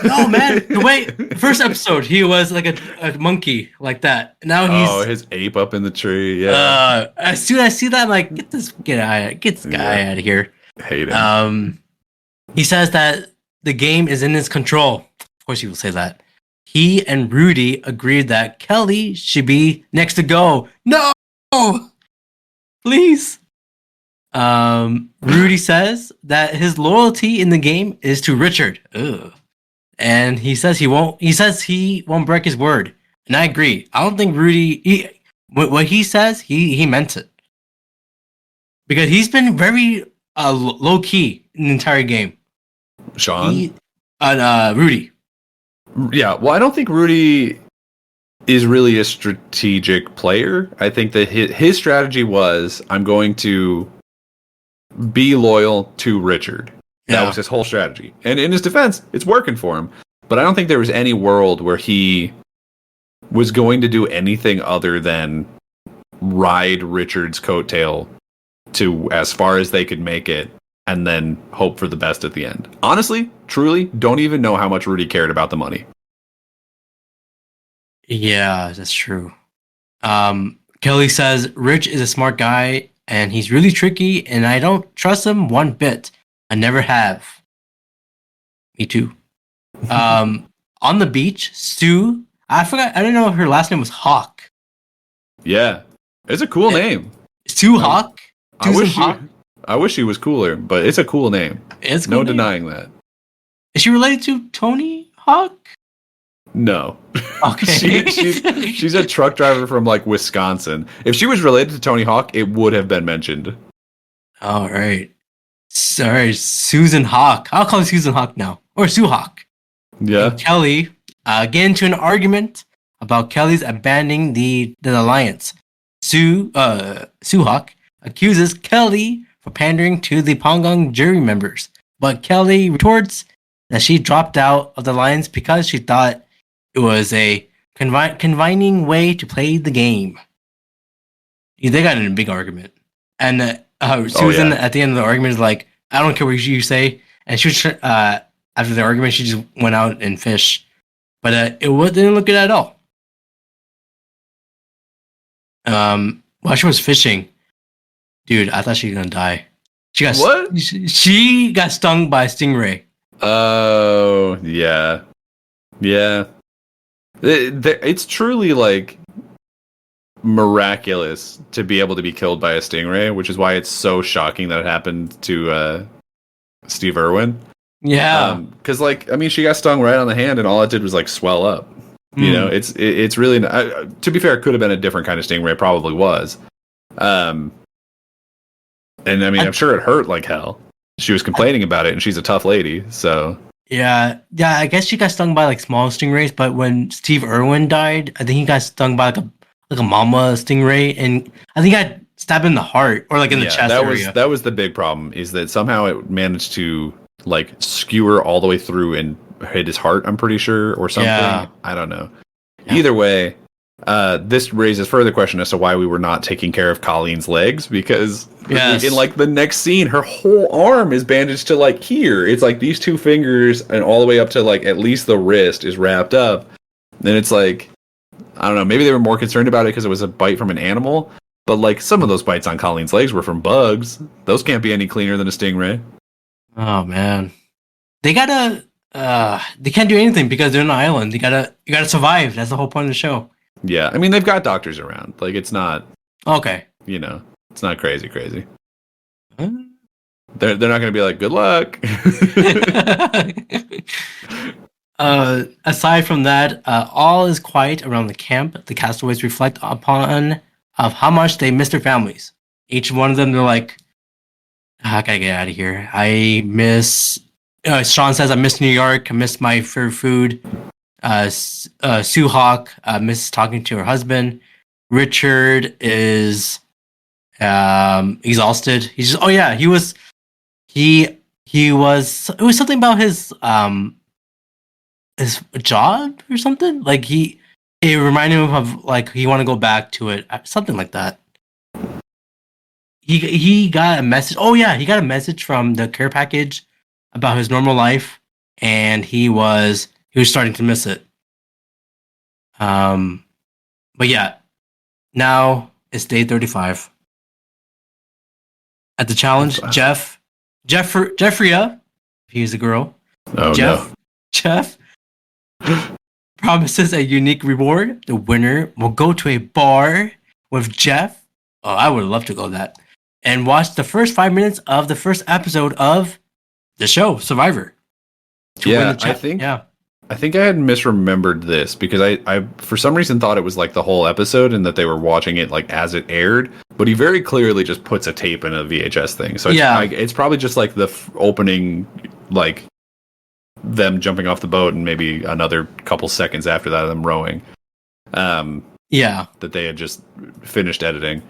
No, man. The first episode, he was like a monkey like that. Now he's his ape up in the tree. Yeah. As soon as I see that, I'm like, get this guy out of here. Hate him. He says that the game is in his control. Of course, he will say that. He and Rudy agreed that Kelly should be next to go. No, please. Rudy says that his loyalty in the game is to Richard. Ugh. And he says he won't break his word. And I agree. I don't think Rudy, what he says, he meant it. Because he's been very low key in the entire game. Sean? Rudy. Yeah, well, I don't think Rudy is really a strategic player. I think that his strategy was, I'm going to be loyal to Richard. That was his whole strategy. And in his defense, it's working for him. But I don't think there was any world where he was going to do anything other than ride Richard's coattail to as far as they could make it and then hope for the best at the end. Honestly, truly, don't even know how much Rudy cared about the money. Yeah, that's true. Kelly says Rich is a smart guy and he's really tricky and I don't trust him one bit. I never have. Me too. On the beach, Sue, I didn't know her last name was Hawk. Yeah, it's a cool name. Sue Hawk? I wish she was cooler, but it's a cool name. It's no denying that. Is she related to Tony Hawk? No. Okay. she's a truck driver from like Wisconsin. If she was related to Tony Hawk, it would have been mentioned. All right. Sorry, Susan Hawk. I'll call her Susan Hawk now. Or Sue Hawk. Yeah. And Kelly get into an argument about Kelly's abandoning the alliance. Sue Hawk accuses Kelly for pandering to the Pangong jury members, but Kelly retorts that she dropped out of the alliance because she thought it was a confining way to play the game. They got in a big argument, and Susan at the end of the argument is like, "I don't care what you say," and she was after the argument, she just went out and fished, but it didn't look good at all. While she was fishing, dude, I thought she was gonna die. She got stung by a stingray. Oh, yeah. Yeah. It's truly like miraculous to be able to be killed by a stingray, which is why it's so shocking that it happened to Steve Irwin. Yeah. Because she got stung right on the hand and all it did was like swell up. You know, it's really to be fair, it could have been a different kind of stingray. It probably was. And I'm sure it hurt like hell. She was complaining about it, and she's a tough lady. So yeah. I guess she got stung by like small stingrays, but when Steve Irwin died, I think he got stung by like a mama stingray, and I think he got stab in the heart or like in the chest area. That was the big problem, is that somehow it managed to like skewer all the way through and hit his heart, I'm pretty sure, or something. Yeah. I don't know. Yeah. Either way, this raises further question as to why we were not taking care of Colleen's legs, because in like the next scene, her whole arm is bandaged to like here. It's like these two fingers and all the way up to like at least the wrist is wrapped up. And it's like, I don't know, maybe they were more concerned about it because it was a bite from an animal. But like some of those bites on Colleen's legs were from bugs. Those can't be any cleaner than a stingray. Oh man, they gotta. They can't do anything because they're on an island. You gotta survive. That's the whole point of the show. Yeah, I mean they've got doctors around. Like it's not okay. You know, it's not crazy. Huh? They're not gonna be like, good luck. Aside from that, all is quiet around the camp. The castaways reflect upon of how much they miss their families. Each one of them, they're like, I gotta get out of here. I miss. Sean says, I miss New York. I miss my favorite food. Sue Hawk miss talking to her husband. Richard is exhausted. He's just, he was. It was something about his job or something. Like it reminded him of like he want to go back to it, something like that. He got a message. Oh yeah, he got a message from the care package about his normal life, and he was starting to miss it. But yeah, now it's day 35. At the challenge, Jeffrey, he's a girl. Oh no. Jeff promises a unique reward. The winner will go to a bar with Jeff. Oh, I would love to go to that. And watch the first 5 minutes of the first episode of the show, Survivor. I think I had misremembered this because I for some reason thought it was like the whole episode and that they were watching it like as it aired. But he very clearly just puts a tape in a VHS thing. So it's probably just like the opening, like them jumping off the boat and maybe another couple seconds after that, them rowing. That they had just finished editing.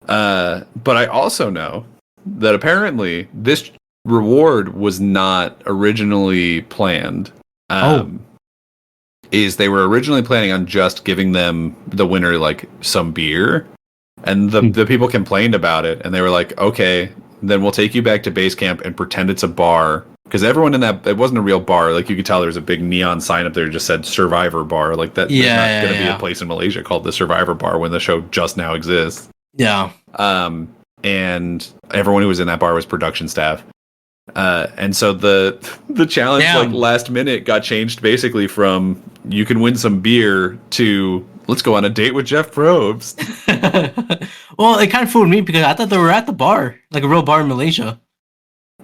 But I also know that apparently this reward was not originally planned. Is they were originally planning on just giving them the winner like some beer, and the people complained about it, and they were like, okay, then we'll take you back to base camp and pretend it's a bar, because everyone in that, it wasn't a real bar. Like you could tell there was a big neon sign up there that just said Survivor Bar. Like that, there's not going to be a place in Malaysia called the Survivor Bar when the show just now exists. Yeah. And everyone who was in that bar was production staff. And so the challenge like last minute got changed basically from you can win some beer to let's go on a date with Jeff Probst. Well, it kind of fooled me because I thought they were at the bar, like a real bar in Malaysia.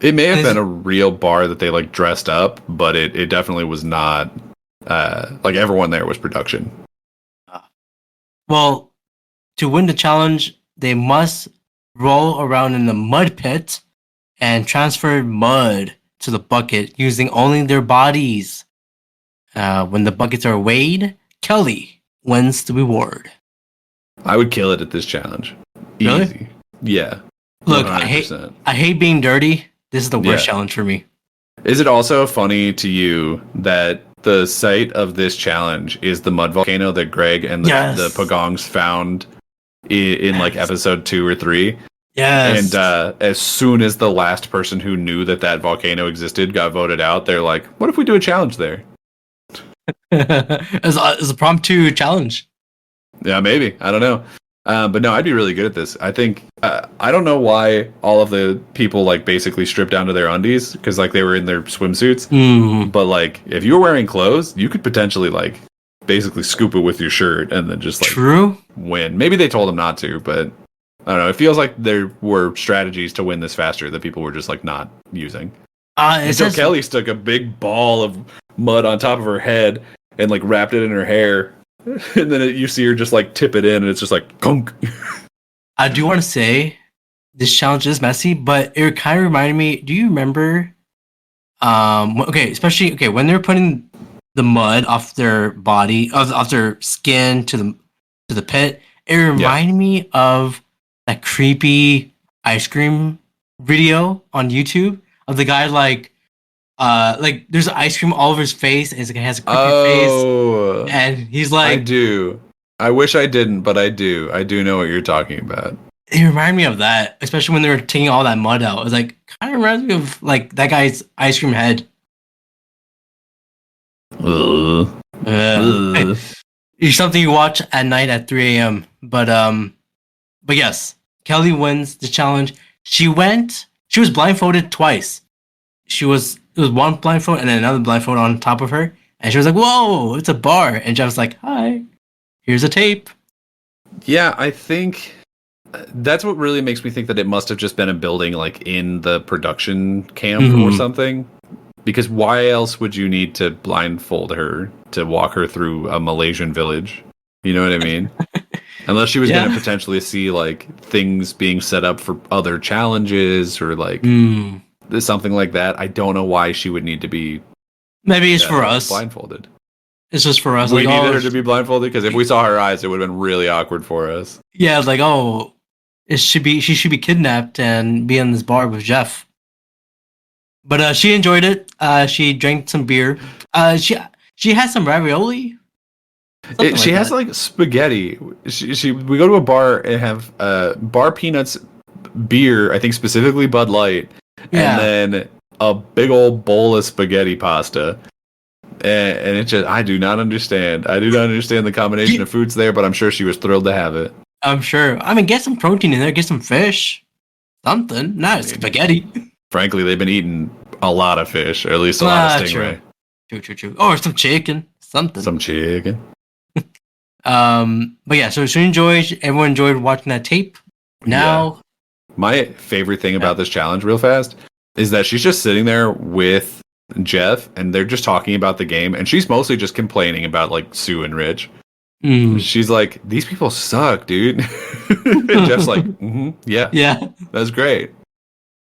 It may have been a real bar that they like dressed up, but it definitely was not. Like everyone there was production. Well, to win the challenge, they must roll around in the mud pit and transfer mud to the bucket using only their bodies. When the buckets are weighed, Kelly wins the reward. I would kill it at this challenge. Really? Easy. Yeah. Look, 100%. I hate being dirty. This is the worst challenge for me. Is it also funny to you that the site of this challenge is the mud volcano that Greg and the Pagongs found in like episode 2 or 3? Yes. And as soon as the last person who knew that volcano existed got voted out, they're like, what if we do a challenge there? It's a promptu challenge. Yeah, maybe. I don't know. But no, I'd be really good at this. I think, I don't know why all of the people like basically stripped down to their undies because like they were in their swimsuits. But like if you were wearing clothes, you could potentially like basically scoop it with your shirt and then just like win. Maybe they told them not to, but I don't know. It feels like there were strategies to win this faster that people were just like not using. Kelly stuck a big ball of mud on top of her head and like wrapped it in her hair. And then you see her just like tip it in and it's just like gunk. I do want to say this challenge is messy, but it kind of reminded me. Do you remember? Especially when they're putting the mud off their body, off their skin to the pit. It reminded me of that creepy ice cream video on YouTube of the guy like there's ice cream all over his face and he has a creepy face and he's like, I do. I wish I didn't, but I do. I do know what you're talking about. It reminded me of that, especially when they were taking all that mud out. It was like kind of reminds me of like that guy's ice cream head. It's something you watch at night at 3 a.m. But yes, Kelly wins the challenge. She was blindfolded twice. It was one blindfold and then another blindfold on top of her. And she was like, whoa, it's a bar. And Jeff's like, hi, here's a tape. Yeah, I think that's what really makes me think that it must have just been a building like in the production camp or something. Because why else would you need to blindfold her to walk her through a Malaysian village? You know what I mean? Unless she was going to potentially see like things being set up for other challenges or like something like that. I don't know why she would need to be. Maybe it's for us. Blindfolded. It's just for us. We needed her to be blindfolded because if we saw her eyes, it would have been really awkward for us. Yeah, it's like, oh, she should be kidnapped and be in this bar with Jeff. But she enjoyed it. She drank some beer. She has some ravioli. She has like spaghetti. We go to a bar and have bar peanuts, beer. I think specifically Bud Light, and then a big old bowl of spaghetti pasta. And it's just I do not understand. I do not understand the combination of foods there, but I'm sure she was thrilled to have it. I'm sure. I mean, get some protein in there. Get some fish. Something. Not spaghetti. Frankly, they've been eating a lot of fish, or at least a lot of stingray. True. Or some chicken. Something. Some chicken. But yeah, so everyone enjoyed watching that tape. Now, my favorite thing about this challenge, real fast, is that she's just sitting there with Jeff, and they're just talking about the game, and she's mostly just complaining about like Sue and Rich. She's like, "These people suck, dude." And Jeff's like, "Yeah, that's great,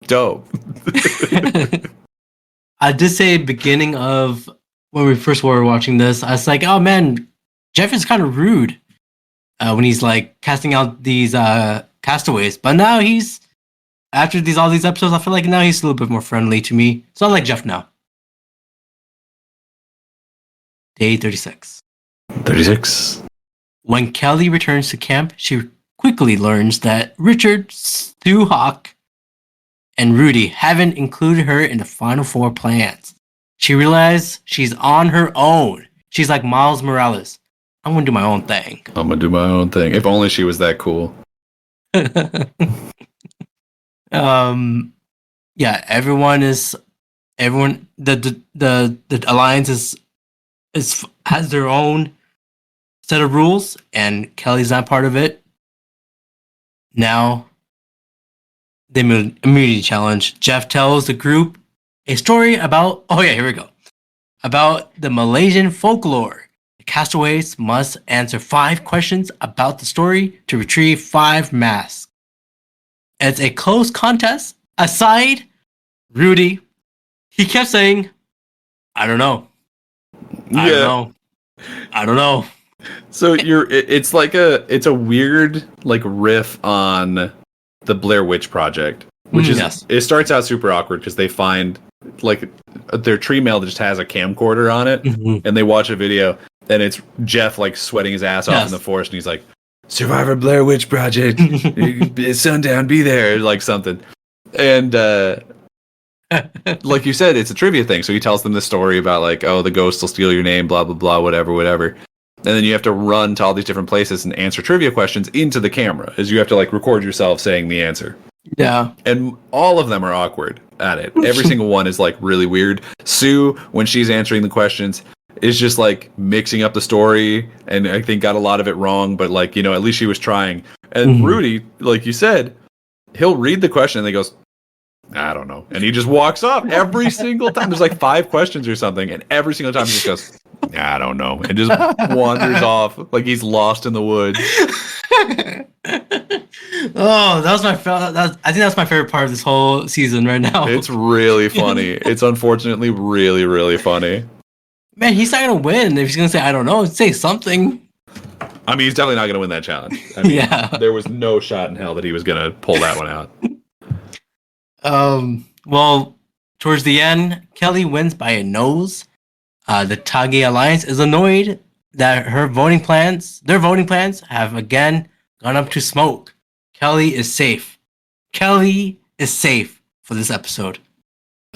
dope." I did say beginning of when we first were watching this, I was like, "Oh man, Jeff is kind of rude when he's like casting out these castaways." But now after all these episodes, I feel like now he's a little bit more friendly to me. So I like Jeff now. Day 36. 36. When Kelly returns to camp, she quickly learns that Richard, Stu Hawk, and Rudy haven't included her in the final four plans. She realizes she's on her own. She's like Miles Morales. I'm gonna do my own thing. If only she was that cool. Yeah, everyone. The alliance has their own set of rules, and Kelly's not part of it. Now, the immunity challenge. Jeff tells the group a story about. Oh yeah, here we go. About the Malaysian folklore. The castaways must answer 5 questions about the story to retrieve 5 masks. It's a close contest. Aside, Rudy, he kept saying, "I don't know. I don't know." So it's a weird like riff on the Blair Witch Project, which it starts out super awkward because they find like their tree mail that just has a camcorder on it, and they watch a video, and it's Jeff like sweating his ass off in the forest, and he's like, "Survivor Blair Witch Project, it's sundown, be there," like something, and like you said, it's a trivia thing. So he tells them the story about like, oh, the ghost will steal your name, blah blah blah, whatever. And then you have to run to all these different places and answer trivia questions into the camera, as you have to like record yourself saying the answer. Yeah. And all of them are awkward at it. Every single one is like really weird. Sue, when she's answering the questions, is just like mixing up the story, and I think got a lot of it wrong, but like, at least she was trying. And Rudy, like you said, he'll read the question and he goes, "I don't know." And he just walks off every single time. There's like 5 questions or something, and every single time he just goes, "I don't know," and just wanders off like he's lost in the woods. Oh, that was I think that's my favorite part of this whole season right now. It's really funny. It's unfortunately really, really funny. Man, he's not gonna win if he's gonna say "I don't know." Say something. I mean, he's definitely not going to win that challenge. I mean, Yeah. there was no shot in hell that he was going to pull that one out. Well, towards the end, Kelly wins by a nose. The Tagi Alliance is annoyed that their voting plans have again gone up to smoke. Kelly is safe. Kelly is safe for this episode.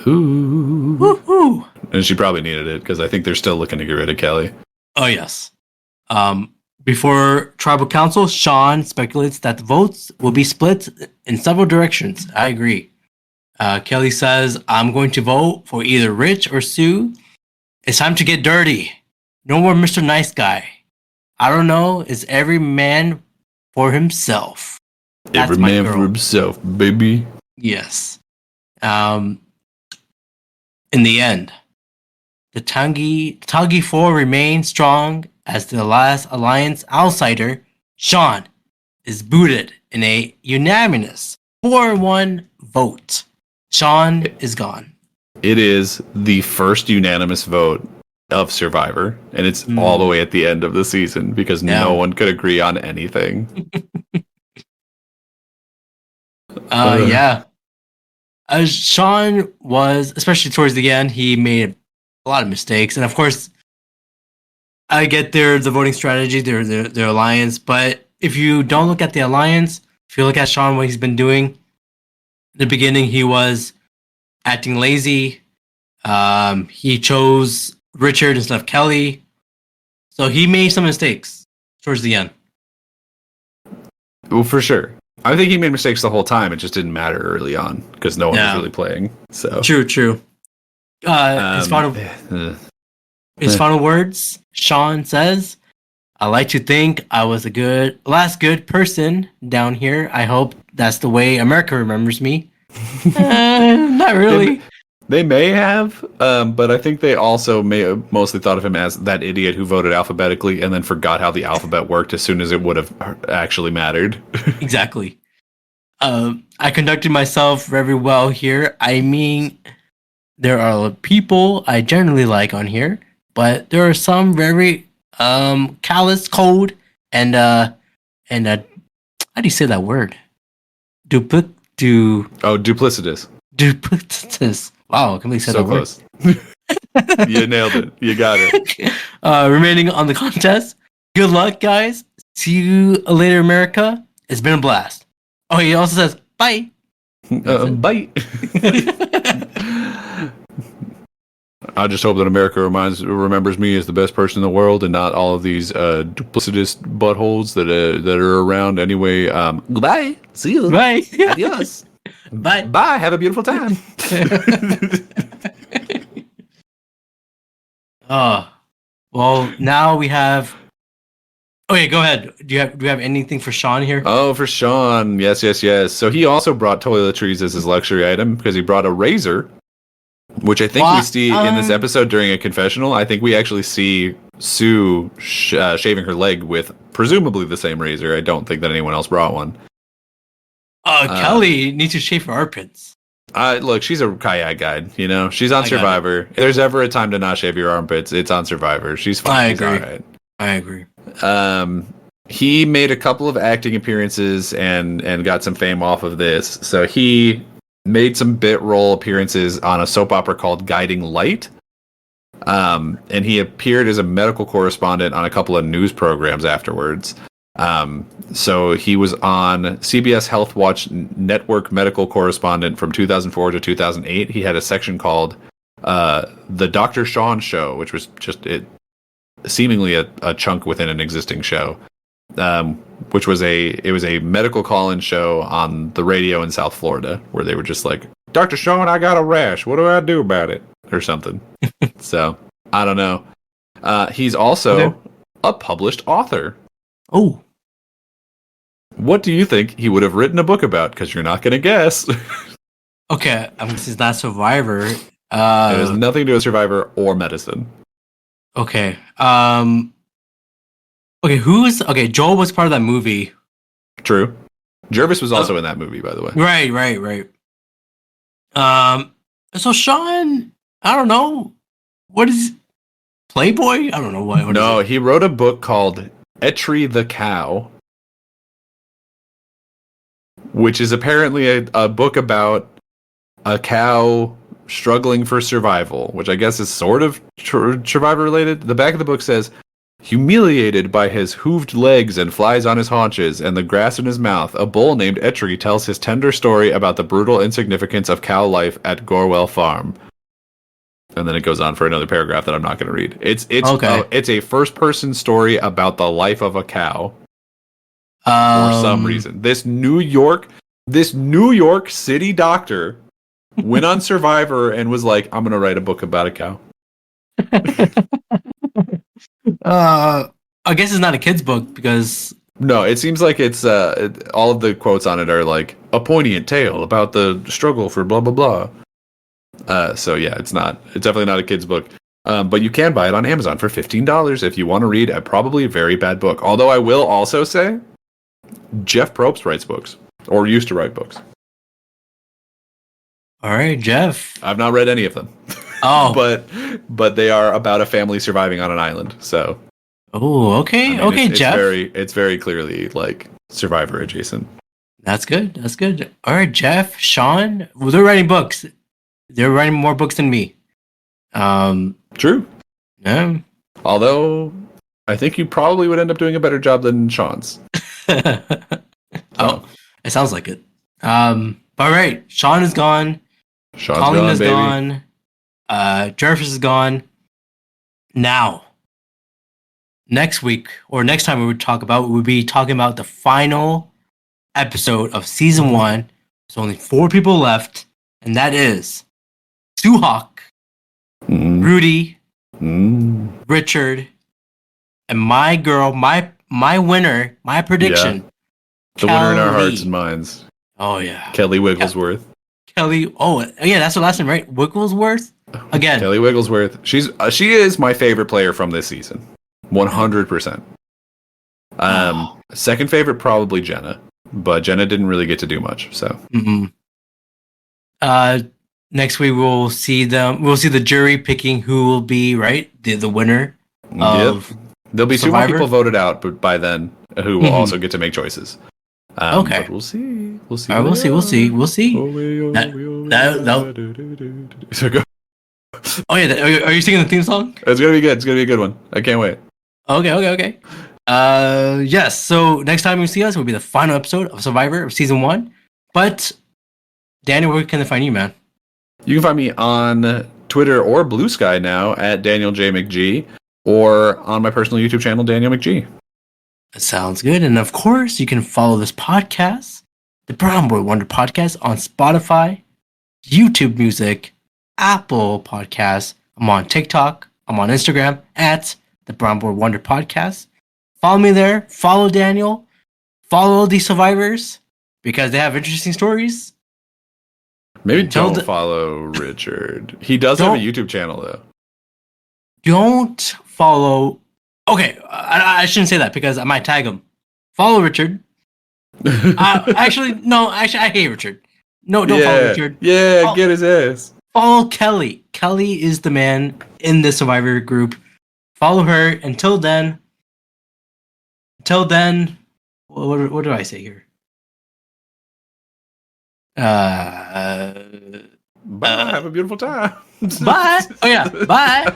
Ooh. Woohoo! And she probably needed it because I think they're still looking to get rid of Kelly. Oh, yes. Before Tribal Council, Sean speculates that the votes will be split in several directions. I agree. Kelly says, I'm going to vote for either Rich or Sue. It's time to get dirty. No more Mr. Nice Guy. I don't know. It's every man for himself. That's Every man for himself, baby. Yes. In the end, the Tagi 4 remain strong as the last Alliance outsider. Sean is booted in a unanimous 4-1 vote. Sean is gone. It is the first unanimous vote of Survivor, and it's all the way at the end of the season because no one could agree on anything. Yeah. As Sean was, especially towards the end, he made a lot of mistakes, and of course, I get the voting strategy, their alliance. But if you don't look at the alliance, if you look at Sean, what he's been doing, in the beginning he was acting lazy. He chose Richard instead of Kelly, so he made some mistakes towards the end. Well, for sure. I think he made mistakes the whole time. It just didn't matter early on because no one was really playing. So True. His final words, Sean says, I like to think I was a last good person down here. I hope that's the way America remembers me. Not really. They may have, but I think they also may have mostly thought of him as that idiot who voted alphabetically and then forgot how the alphabet worked as soon as it would have actually mattered. Exactly. I conducted myself very well here. I mean, there are people I generally like on here, but there are some very callous, cold, and how do you say that word? Duplicitous. Duplicitous. Wow, I can't believe you said So that close. You nailed it. You got it. Remaining on the contest. Good luck, guys. See you later, America. It's been a blast. Oh, he also says bye. Bye. I just hope that America remembers me as the best person in the world and not all of these duplicitous buttholes that are around. Anyway, goodbye. See you. Bye. Adios. Bye. Bye. Have a beautiful time. Well, now we have. Okay, go ahead. Do we have anything for Sean here? Oh, for Sean. Yes. So he also brought toiletries as his luxury item because he brought a razor, which I think we see in this episode during a confessional. I think we actually see Sue shaving her leg with presumably the same razor. I don't think that anyone else brought one. Kelly needs to shave her armpits. Look, she's a kayak guide, you know? She's on Survivor. If there's ever a time to not shave your armpits, it's on Survivor. She's fine. I agree. She's all right. I agree. He made a couple of acting appearances and got some fame off of this. So he made some bit role appearances on a soap opera called Guiding Light. And he appeared as a medical correspondent on a couple of news programs afterwards. So he was on CBS Health Watch Network medical correspondent from 2004 to 2008. He had a section called The Dr. Sean Show, which was just seemingly a chunk within an existing show, which was a medical call-in show on the radio in South Florida where they were just like, Dr. Sean, I got a rash. What do I do about it? Or something. So, I don't know. He's also a published author. Oh. What do you think he would have written a book about? Because you're not going to guess. Okay, this is not Survivor. It has nothing to do with Survivor or medicine. Okay. Okay, Joel was part of that movie. True. Jervis was also in that movie, by the way. Right. So Sean, I don't know. What is Playboy? I don't know what no, he wrote a book called Etri the Cow, which is apparently a book about a cow struggling for survival, which I guess is sort of survivor related. The back of the book says, humiliated by his hooved legs and flies on his haunches and the grass in his mouth, a bull named Etri tells his tender story about the brutal insignificance of cow life at Gorwell Farm. And then it goes on for another paragraph that I'm not going to read. It's a first person story about the life of a cow. For some reason, this New York City doctor went on Survivor and was like, "I'm going to write a book about a cow." I guess it's not a kid's book because no, it seems like it's all of the quotes on it are like a poignant tale about the struggle for blah blah blah. So yeah, it's definitely not a kid's book. But you can buy it on Amazon for $15 if you want to read a probably very bad book. Although I will also say, Jeff Probst writes books, or used to write books. All right, Jeff. I've not read any of them. Oh, but they are about a family surviving on an island. So. Oh, okay, I mean, Jeff. It's very clearly like Survivor adjacent. That's good. That's good. All right, Jeff, Sean. Well, they're writing books. They're writing more books than me. True. Yeah. Although I think you probably would end up doing a better job than Sean's. Oh, it sounds like it. All right, Sean is gone. Sean's Colleen gone, is baby. gone. Jervis is gone. Now, next week or next time we'll be talking about the final episode of season 1. There's only 4 people left, and that is Suhawk, Rudy, Richard, and my girl, my winner, my prediction. The winner in our Kelly. hearts and minds. Oh yeah, Kelly Wigglesworth. Kelly. Oh yeah, that's the last name, right? Wigglesworth. Again, Kelly Wigglesworth. She is my favorite player from this season. 100%. Second favorite probably Jenna, but Jenna didn't really get to do much. So. Next week we'll see the jury picking who will be the winner of. Yep. There'll be Survivor? 2 more people voted out, but by then who will also get to make choices. Okay. But we'll see. We'll see. All right, we'll see. So go. Oh yeah, are you singing the theme song? It's gonna be good. It's gonna be a good one. I can't wait. Okay. Yes. So next time you see us will be the final episode of Survivor of season 1. But Daniel, where can they find you, man? You can find me on Twitter or Blue Sky now at Daniel J McG, or on my personal YouTube channel, Daniel McG. That sounds good. And of course, you can follow this podcast, the Brown Boy Wonder Podcast, on Spotify, YouTube Music, Apple Podcasts. I'm on TikTok. I'm on Instagram at the Brown Boy Wonder Podcast. Follow me there. Follow Daniel. Follow the survivors because they have interesting stories. Maybe don't follow Richard. He does have a YouTube channel, though. Don't follow. Okay, I shouldn't say that because I might tag him. Follow Richard. Actually, I hate Richard. No, don't follow Richard. Yeah, get his ass. Follow Kelly. Kelly is the man in the Survivor group. Follow her. Until then, what do I say here? Bye. Have a beautiful time. Bye. Oh yeah, bye.